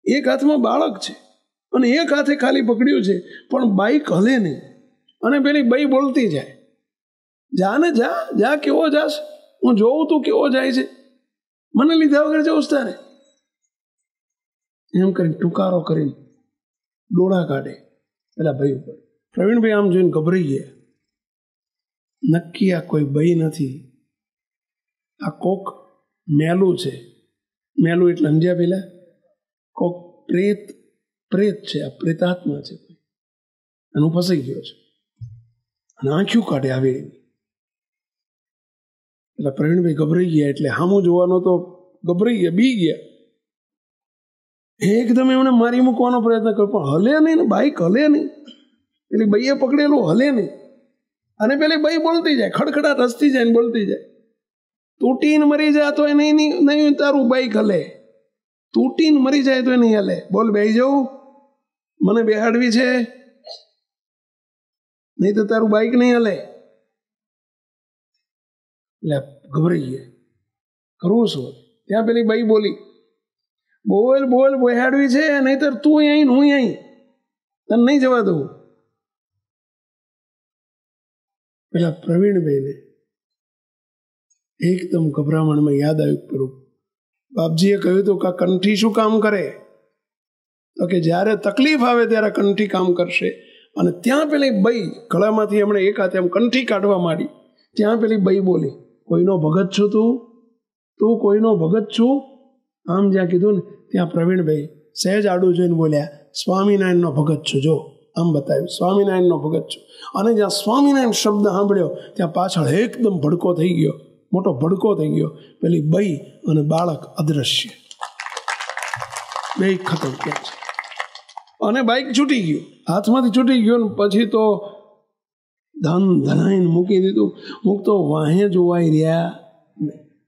એક હાથમાં બાળક છે અને એક હાથે ખાલી પકડ્યું છે, પણ બાઈક હલે નહીં. અને પેલી બાઈ બોલતી જાય, જા ને જા, જા, કેવો જાશ, હું જોઉં તું કેવો જાય છે, મને લીધા વગર જવું તારે. એમ કરીને ટૂંકારો કરીને ડોળા કાઢે પેલા ભાઈ ઉપર. પ્રવીણભાઈ આમ જોઈને ગભરાઈ ગયા. નક્કી આ કોઈ ભાઈ નથી, આ કોક મેલું છે. મેલું એટલે સમજ્યા પેલા? કોક પ્રેત છે, આ પ્રેતાત્મા છે કોઈ, અને હું ફસાઈ ગયો છું. અને આંખ્યું કાઢે આવી. એટલે પ્રવીણભાઈ ગભરાઈ ગયા, એટલે હામું જોવાનો તો ગભરાઈ ગયા, બી ગયા. એકદમ એમણે મારી મૂકવાનો પ્રયત્ન કર્યો, પણ હલે નહીં ને, બાઈક હલે નહીં. પેલી બાઈએ પકડેલું હલે નહીં. અને પેલી બાઈ બોલતી જાય, ખડખડાટ રસ્તી જાય ને બોલતી જાય, તૂટીને મરી જાય તો એ નહીં તારું બાઈક હલે, તૂટીને મરી જાય તો એ નહીં હલે. બોલ, બેહી જવું, મને બેહાડવી છે, નહીં તો તારું બાઈક નહીં હલે. એટલે ગભરાઈ ગયા, કરવું શું? ત્યાં પેલી બાઈ બોલી, બોલ બોલ, બેહાડવી છે, નહીતર તું અહીં હું અહીં, તને નહીં જવા દઉં. પેલા પ્રવીણભાઈને એકદમ ગભરામણમાં યાદ આવ્યું, પેલું બાપજીએ કહ્યું હતું કે કંઠી શું કામ કરે? તો કે જ્યારે તકલીફ આવે ત્યારે કંઠી કામ કરશે. અને ત્યાં પેલી બાઈ ગળામાંથી એમણે એક હાથે એમ કંઠી કાઢવા માંડી. ત્યાં પેલી બાઈ બોલી, કોઈનો ભગત છું તું? તું કોઈનો ભગત છું? આમ જ્યાં કીધું ને ત્યાં પ્રવીણભાઈ સહેજ આડું જોઈને બોલ્યા, સ્વામિનારાયણનો ભગત છું. જો આમ બતાવ્યું, સ્વામિનારાયણનો ભગત છું. અને જ્યાં સ્વામિનારાયણ શબ્દ સાંભળ્યો ત્યાં પાછળ એકદમ ભડકો થઈ ગયો, મોટો ભડકો થઈ ગયો. પેલી બાઈ અને બાળક અદ્રશ્ય, બે ખતમ ક્યાં છે. અને બાઈક છૂટી ગયું, હાથમાંથી છૂટી ગયો. ને પછી તો ધન ધનાઈને મૂકી દીધું. મૂક તો વાહે જોવાઈ રહ્યા.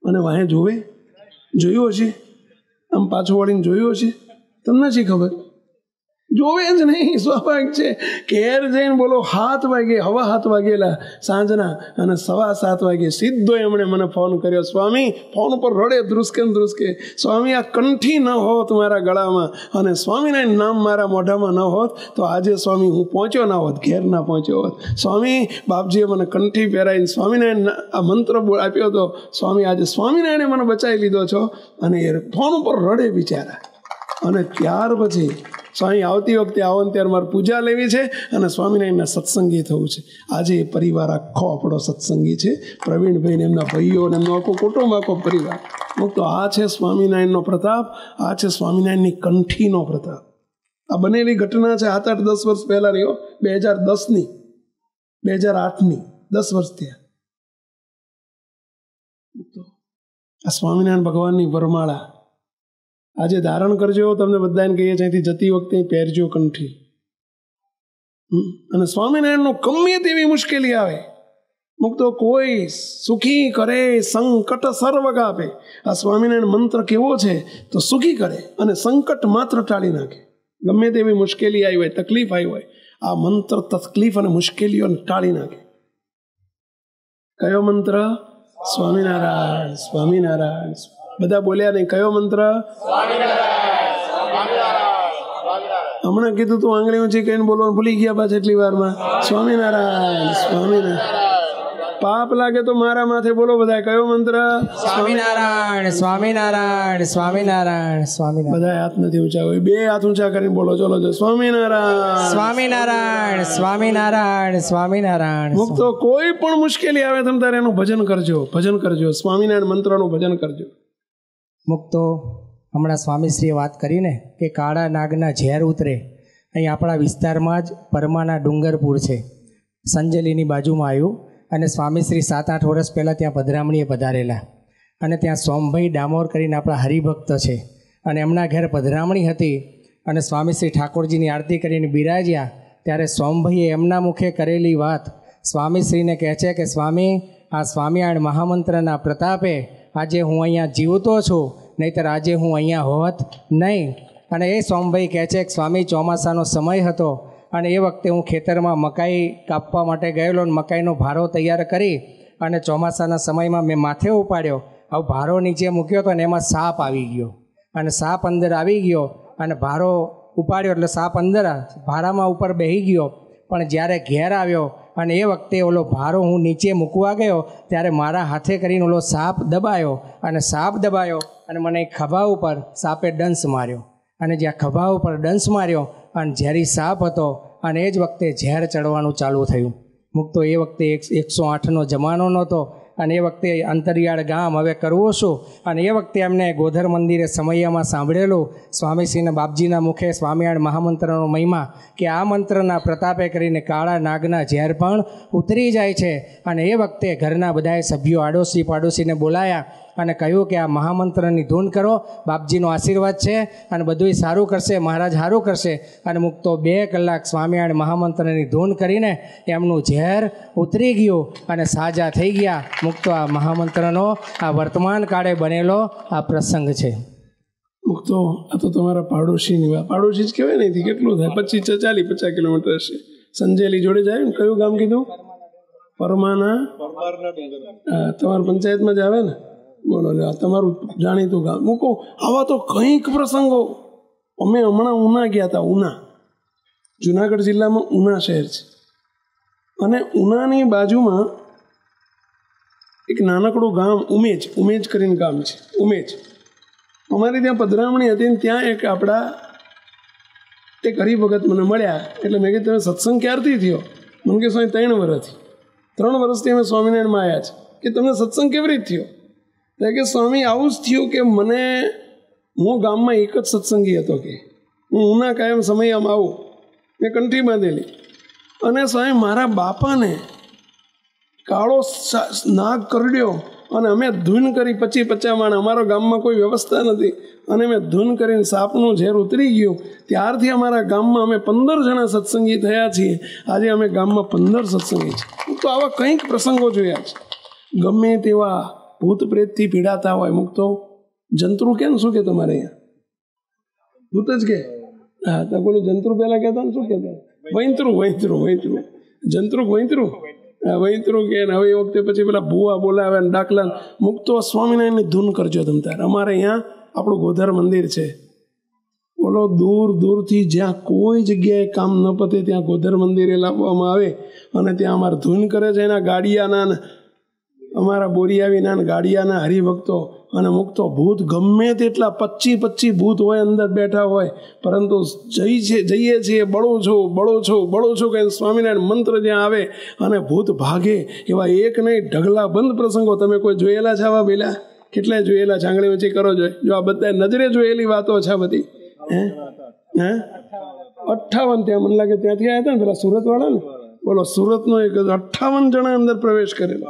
અને વાહે જોયું હશે, આમ પાછું વળીને જોયું હશે, તમને શી ખબર? જોવે જ નહીં, સ્વાભાવિક છે. ઘેર જઈને બોલો 7 વાગે, હવા 7 વાગેલા સાંજના, અને 7:15 વાગે સીધો એમણે મને ફોન કર્યો. સ્વામી, ફોન ઉપર રડે ધ્રુસકે ધ્રુસકે, સ્વામી આ કંઠી ન હોત મારા ગળામાં અને સ્વામિનારાયણ નામ મારા મોઢામાં ન હોત તો આજે સ્વામી હું પહોંચ્યો ના હોત, ઘેર ના પહોંચ્યો હોત. સ્વામી, બાપજીએ મને કંઠી પહેરાવીને સ્વામિનારાયણ આ મંત્ર આપ્યો હતો. સ્વામી, આજે સ્વામિનારાયણે મને બચાવી લીધો છો. અને એ ફોન ઉપર રડે બિચારા. અને ત્યાર પછી સ્વામી આવતી વખતે આવો ને ત્યારે મારે પૂજા લેવી છે અને સ્વામિનારાયણના સત્સંગી થવું છે. આજે એ પરિવાર આખો આપણો સત્સંગી છે. પ્રવીણભાઈ ને એમના ભાઈઓ અને એમનો આખો કુટુંબ, આખો પરિવાર. તો આ છે સ્વામિનારાયણનો પ્રતાપ, આ છે સ્વામિનારાયણની કંઠીનો પ્રતાપ. આ બનેલી ઘટના છે 7-8-10 વર્ષ પહેલાં રહ્યો, 2010ની, 2008ની, 10 વર્ષ થયા. આ સ્વામિનારાયણ ભગવાનની વરમાળા આજે ધારણ કરજો. તમને બધાને કહીએ છીએ અહીંથી જતી વખતે પહેરજો કંઠી. અને સ્વામિનારાયણનો ગમે તેવી મુશ્કેલી આવે, મુક્તો કોઈ સુખી કરે સંકટ સર્વ કાપે. આ સ્વામિનારાયણ મંત્ર કેવો છે તો સુખી કરે અને સંકટ માત્ર ટાળી નાખે. ગમે તેવી મુશ્કેલી આવી હોય, તકલીફ આવી હોય, આ મંત્ર તકલીફ અને મુશ્કેલીઓને ટાળી નાખે. કયો મંત્ર? સ્વામિનારાયણ, સ્વામિનારાયણ. બધા બોલ્યા નહીં, કયો મંત્ર? હમણાં કીધું તું આંગળી ઊંચી કહીને બોલવાનું ભૂલી ગયા પાછા એટલી વારમાં. સ્વામિનારાયણ, સ્વામિનારાયણ. પાપ લાગે તો મારા માથે બોલો બધા, કયો મંત્ર? સ્વામિનારાયણ, સ્વામિનારાયણ, સ્વામિનારાયણ, સ્વામિનારાયણ. બધા હાથ નથી ઊંચા હોય, 2 હાથ ઊંચા કરીને બોલો. ચલો જો, સ્વામિનારાયણ, સ્વામિનારાયણ, સ્વામિનારાયણ, સ્વામિનારાયણ. મુક્તો કોઈ પણ મુશ્કેલી આવે તમે તારે એનું ભજન કરજો, ભજન કરજો, સ્વામિનારાયણ મંત્રનું ભજન કરજો. મુક્તો હમણાં સ્વામીશ્રીએ વાત કરીને કે કાળા નાગના ઝેર ઉતરે. અહીં આપણા વિસ્તારમાં જ પરમાના ડુંગરપુર છે, સંજેલીની બાજુમાં આવ્યું. અને સ્વામીશ્રી 7-8 વર્ષ પહેલાં ત્યાં પધરામણીએ પધારેલા. અને ત્યાં સોમભાઈ ડામોર કરીને આપણા હરિભક્ત છે, અને એમના ઘેર પધરામણી હતી. અને સ્વામીશ્રી ઠાકોરજીની આરતી કરીને બિરાજ્યા ત્યારે સોમભાઈએ એમના મુખે કરેલી વાત સ્વામીશ્રીને કહે છે કે સ્વામી, આ સ્વામિનારાયણ મહામંત્રના પ્રતાપે આજે હું અહીંયા જીવતો છું, નહીંતર આજે હું અહીંયા હોત નહીં. અને એ સોમભાઈ કહે છે કે સ્વામી, ચોમાસાનો સમય હતો અને એ વખતે હું ખેતરમાં મકાઈ કાપવા માટે ગયેલો અને મકાઈનો ભારો તૈયાર કરી અને ચોમાસાના સમયમાં મેં માથે ઉપાડ્યો હવે ભારો નીચે મૂક્યો હતો ને એમાં સાપ આવી ગયો અને સાપ અંદર આવી ગયો અને ભારો ઉપાડ્યો એટલે સાપ અંદર ભારામાં ઉપર બેસી ગયો. પણ જ્યારે ઘેર આવ્યો અને એ વખતે ઓલો ભારો હું નીચે મૂકવા ગયો ત્યારે મારા હાથે કરીને ઓલો સાપ દબાયો અને મને ખભા ઉપર સાપે ડંસ માર્યો અને જ્યાં ખભા ઉપર ડંસ માર્યો અને ઝેરી સાપ હતો અને એ જ વખતે ઝેર ચડવાનું ચાલુ થયું. મુક્તો એ વખતે 108નો જમાનો નહોતો અને એ વખતે અંતરિયાળ ગામ હવે કરવું શું. અને એ વખતે એમને ગોધર મંદિરે સમૈયામાં સાંભળેલું સ્વામીશ્રીના બાપજીના મુખે સ્વામિનારાયણ મહામંત્રનો મહિમા કે આ મંત્રના પ્રતાપે કરીને કાળા નાગના ઝેર પણ ઉતરી જાય છે. અને એ વખતે ઘરના બધાએ સભ્યો આડોશી પાડોશીને બોલાયા અને કહ્યું કે આ મહામંત્રની ધૂન કરો, બાપજીનો આશીર્વાદ છે અને બધું સારું કરશે, મહારાજ સારું કરશે. અને મુક્તો 2 કલાક સ્વામિનારાયણ મહામંત્રની ધૂન કરીને એમનું ઝેર ઉતરી ગયું અને સાજા થઈ ગયા. મુક્તો આ મહામંત્રનો આ વર્તમાન કાળે બનેલો આ પ્રસંગ છે. મુક્તો આ તો તમારા પાડોશીની વાત, પાડોશી જ કહેવાય ને, કેટલું થાય 25-40-50 કિલોમીટર હશે. સંજેલી જોડે જાય ને, કયું ગામ કીધું? પરમાના. તમારા પંચાયતમાં જ આવે ને? બોલો, તમારું જાણીતું ગામ. મૂકો આવા તો કંઈક પ્રસંગો. અમે હમણાં ઉના ગયા હતા. ઉના જુનાગઢ જિલ્લામાં ઉના શહેર છે અને ઉનાની બાજુમાં એક નાનકડું ગામ ઉમેજ કરીને ગામ છે. ઉમેજ અમારી ત્યાં પધરામણી હતી ને ત્યાં એક હરિભગત મને મળ્યા. એટલે મેં કીધું તમે સત્સંગ ક્યારથી થયો? મને કે સ્વામી 3 વર્ષથી. 3 વર્ષથી અમે સ્વામિનારાયણમાં આવ્યા છે. કે તમને સત્સંગ કેવી રીતે થયો? કે સ્વામી આવું જ થયું કે હું ગામમાં એક જ સત્સંગી હતો કે હું ઉના કાયમ સમયમાં આવું, મેં કંઠી બાંધેલી. અને સ્વામી મારા બાપાને કાળો નાગ કરડ્યો અને અમે ધૂન કરી 25-50 માણ. અમારા ગામમાં કોઈ વ્યવસ્થા નથી અને મેં ધૂન કરીને સાપનું ઝેર ઉતરી ગયું. ત્યારથી અમારા ગામમાં અમે 15 જણા સત્સંગી થયા છીએ. આજે અમે ગામમાં 15 સત્સંગી છીએ. તો આવા કંઈક પ્રસંગો જોયા છે. ગમે તેવા ભૂત પ્રેતથી પીડાતા હોય. મુક્તો જંત્રુ કે ને શું કે તમારે અહીંયા? ભૂત જ કે? હા, તો પેલું જંત્રુ પહેલાં કહેતા ને શું કહેતા? વૈંતરું. જંત્રુ વૈંતરું કે ને. હવે એ વખતે પછી પેલા ભૂવા બોલાવે ને દાખલા. મુક્તો સ્વામિનારાયણની ધૂન કરજો તમે તાર. અમારે અહીંયા આપણું ગોધર મંદિર છે. બોલો દૂરથી જ્યાં કોઈ જગ્યાએ કામ ન પતે ત્યાં ગોધર મંદિરે લાવવામાં આવે અને ત્યાં અમારે ધૂન કરે છે. એના ગાડિયાના, અમારા બોરિયાવીના ગાડિયાના હરિભક્તો અને મુક્તો ભૂત ગમે તેટલા 25 ભૂત હોય અંદર બેઠા હોય, પરંતુ જઈએ છીએ બળો છો કે સ્વામિનારાયણ મંત્ર જ્યાં આવે અને ભૂત ભાગે. એવા એક નહીં ઢગલા બંધ પ્રસંગો તમે કોઈ જોયેલા છે? આવા પેલા કેટલાય જોયેલા છે? આંગળી વચ્ચે કરો જોઈએ. જો આ બધા નજરે જોયેલી વાતો છે બધી. હે 58 ત્યાં મને લાગે ત્યાંથી આવ્યા હતા ને પેલા સુરતવાળા ને. બોલો, સુરતનો એક 58 જણા અંદર પ્રવેશ કરેલો.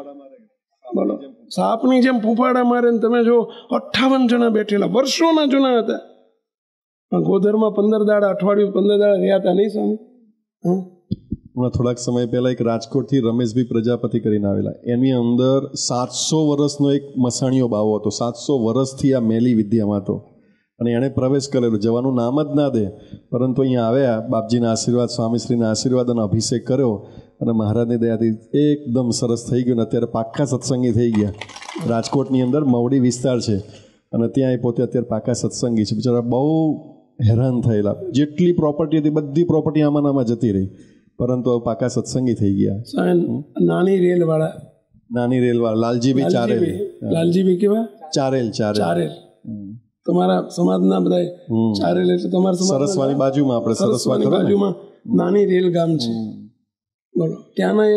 બોલો, સાપની જેમ ફૂફાડા મારે ને તમે જો 58 જણા બેઠેલા, વર્ષોના જૂના હતા. પણ ગોધરમાં 15 દાડા, અઠવાડિયું 15 દાડા રહ્યા હતા નહીં સ્વામી? હમણાં થોડાક સમય પહેલાં એક રાજકોટથી રમેશભાઈ પ્રજાપતિ કરીને આવેલા. એની અંદર 700 વર્ષનો એક મસાણીયો બાવો હતો. 700 વર્ષથી આ મેલી વિદ્યામાં હતો અને એણે પ્રવેશ કરેલો. જવાનું નામ જ ના દે, પરંતુ અહીંયા આવ્યા, બાપજીના આશીર્વાદ, સ્વામીશ્રીના આશીર્વાદ અને અભિષેક કર્યો અને મહારાજની દયાથી એકદમ સરસ થઈ ગયું. અત્યારે પાક્કા સત્સંગી થઈ ગયા. રાજકોટની અંદર મવડી વિસ્તાર છે અને ત્યાં એ પોતે અત્યારે પાક્કા સત્સંગી છે. બિચારા બહુ હેરાન થયેલા. જેટલી પ્રોપર્ટી હતી બધી પ્રોપર્ટી આમાં જતી રહી, પરંતુ હવે પાક્કા સત્સંગી થઈ ગયા. નાની રેલવાળા લાલજીભાઈ ચારેલ. લાલજીભાઈ કેવા? ચારેલ. તમારા સમાજના બધા ચારેલ એટલે તમારા સરસ્વાની બાજુમાં, આપણે સરસ્વાની બાજુમાં નાની રેલ ગામ છે. બોલો, ત્યાંના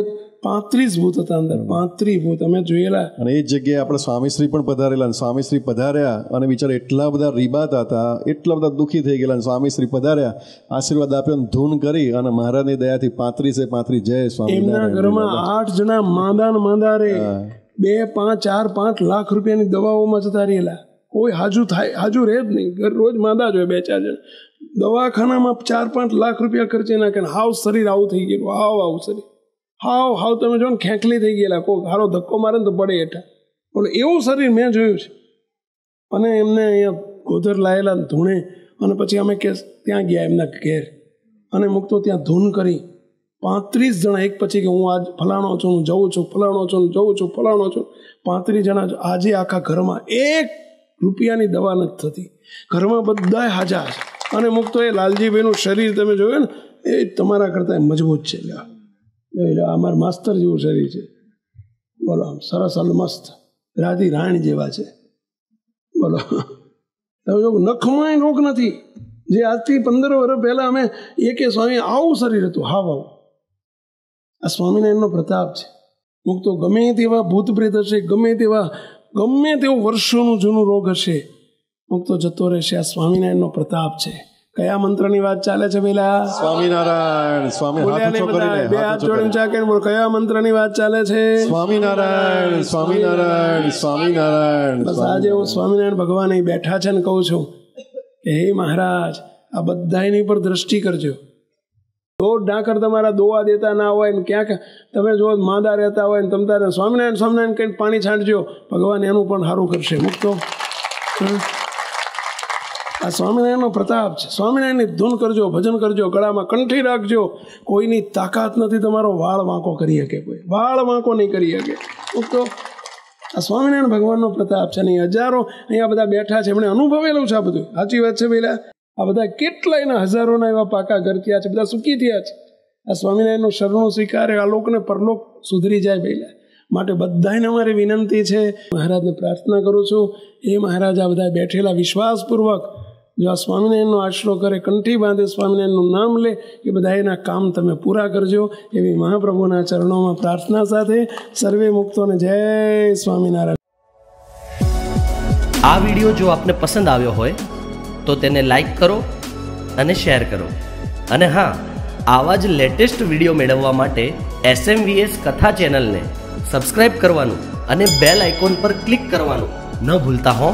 35 ભૂત હતા અંદર. 35 ભૂત અમે જોયેલા. અને એ જગ્યાએ આપણે સ્વામીશ્રી પણ પધારેલા. સ્વામીશ્રી પધાર્યા અને બિચારા એટલા બધા રીબાતા હતા, એટલા બધા દુઃખી થઈ ગયેલા. સ્વામીશ્રી પધાર્યા, આશીર્વાદ આપ્યો, ધૂન કરી અને મહારાજની દયાથી 35 જય સ્વામી. એમના ઘરમાં 8 જણા માંદા રે 2, 5, 4, 5 લાખ રૂપિયાની દવાઓમાં જતા રહેલા. કોઈ હાજુ રહે જ નહીં. રોજ માંદા જ હોય 2-4 જણા. દવાખાનામાં 4-5 લાખ રૂપિયા ખર્ચી નાખે. હાવ શરીર આવું થઈ ગયેલું. આવું શરીર હાવ તમે જો ને ખેંખલી થઈ ગયેલા. કોઈ હારો ધક્કો મારે ને તો પડે હેઠા. બોલો, એવું શરીર મેં જોયું છે. અને એમને અહીંયા ગોધર લાયેલા ધૂણે અને પછી અમે કે ત્યાં ગયા એમના ઘેર અને મુક્તો ત્યાં ધૂન કરી 35 જણા એક પછી કે હું આજ ફલાણો છું, હું જઉં છું, ફલાણો છું, જઉં છું, ફલાણો છું. 35 જણા આજે આખા ઘરમાં 1 રૂપિયાની દવા નથી થતી, ઘરમાં બધાય હાજર છે. અને મુક્તો એ લાલજીભાઈનું શરીર તમે જોયું ને, એ તમારા કરતાં મજબૂત છે. અમારા માસ્તર જેવું શરીર છે, બોલો. આમ સરસ અલમસ્ત રાધી રાણ જેવા છે, બોલો. તમે જો નખમાં રોગ નથી. જે આજથી 15 વર્ષ પહેલાં અમે એકે સ્વામી આવું શરીર હતું, હાવ આવું. આ સ્વામિનારાયણનો પ્રતાપ છે. મુક્તો ગમે તેવા ભૂત પ્રેત હશે, ગમે તેવું વર્ષોનું જૂનું રોગ હશે, મુક્તો જતો રહેશે. આ સ્વામિનારાયણનો પ્રતાપ છે. કયા મંત્રની વાત ચાલે છે પેલા? સ્વામિનારાયણ. સ્વામી હાથ ઊંચો કરીને, બે હાથ જોડીને ચાકે બોલ, કયા મંત્રની વાત ચાલે છે? સ્વામિનારાયણ, સ્વામિનારાયણ, સ્વામિનારાયણ. બસ આજે હું સ્વામિનારાયણ ભગવાન અહીં બેઠા છે ને કહું છું કે હે મહારાજ, આ બધાની પર દ્રષ્ટિ કરજો. દોઢ ઢાંકર તમારા દોવા દેતા ના હોય ને ક્યાંક તમે જો માંદા રહેતા હોય ને તમે તારે સ્વામિનારાયણ સ્વામિનારાયણ કંઈક પાણી છાંટજો, ભગવાન એનું પણ સારું કરશે. મુક્તો આ સ્વામિનારાયણનો પ્રતાપ છે. સ્વામિનારાયણની ધૂન કરજો, ભજન કરજો, ગળામાં કંઠી રાખજો. કોઈની તાકાત નથી તમારો વાળ વાંકો કરી શકે, કોઈ વાળ વાંકો નહીં કરી શકે. મુક્તો આ સ્વામિનારાયણ ભગવાનનો પ્રતાપ છે. નહીં હજારો અહીંયા બધા બેઠા છે, એમણે અનુભવેલું છે આ બધું. સાચી વાત છે પેલા. આ બધા કેટલાયના હજારોના એવા પાકા ઘર થયા છે, બધા સુખી થયા છે. આ સ્વામિનારાયણનું શરણો સ્વીકારે આ લોકને પરલોક સુધરી જાય પહેલા. માટે બધાને અમારી વિનંતી છે, મહારાજને પ્રાર્થના કરું છું, એ મહારાજ આ બધા બેઠેલા વિશ્વાસપૂર્વક જો આ સ્વામિનારાયણનો આશરો કરે, કંઠી બાંધે, સ્વામિનારાયણનું નામ લે, એ બધા એના કામ તમે પૂરા કરજો, એવી મહાપ્રભુના ચરણોમાં પ્રાર્થના સાથે સર્વે મુક્તોને જય સ્વામિનારાયણ. આ વિડીયો જો આપને પસંદ આવ્યો હોય તો તેને લાઈક કરો અને શેર કરો. અને હા, આવા જ લેટેસ્ટ વિડીયો મેળવવા માટે SMVS કથા ચેનલને સબસ્ક્રાઈબ કરવાનું અને બેલ આઇકોન પર ક્લિક કરવાનું ન ભૂલતા હો.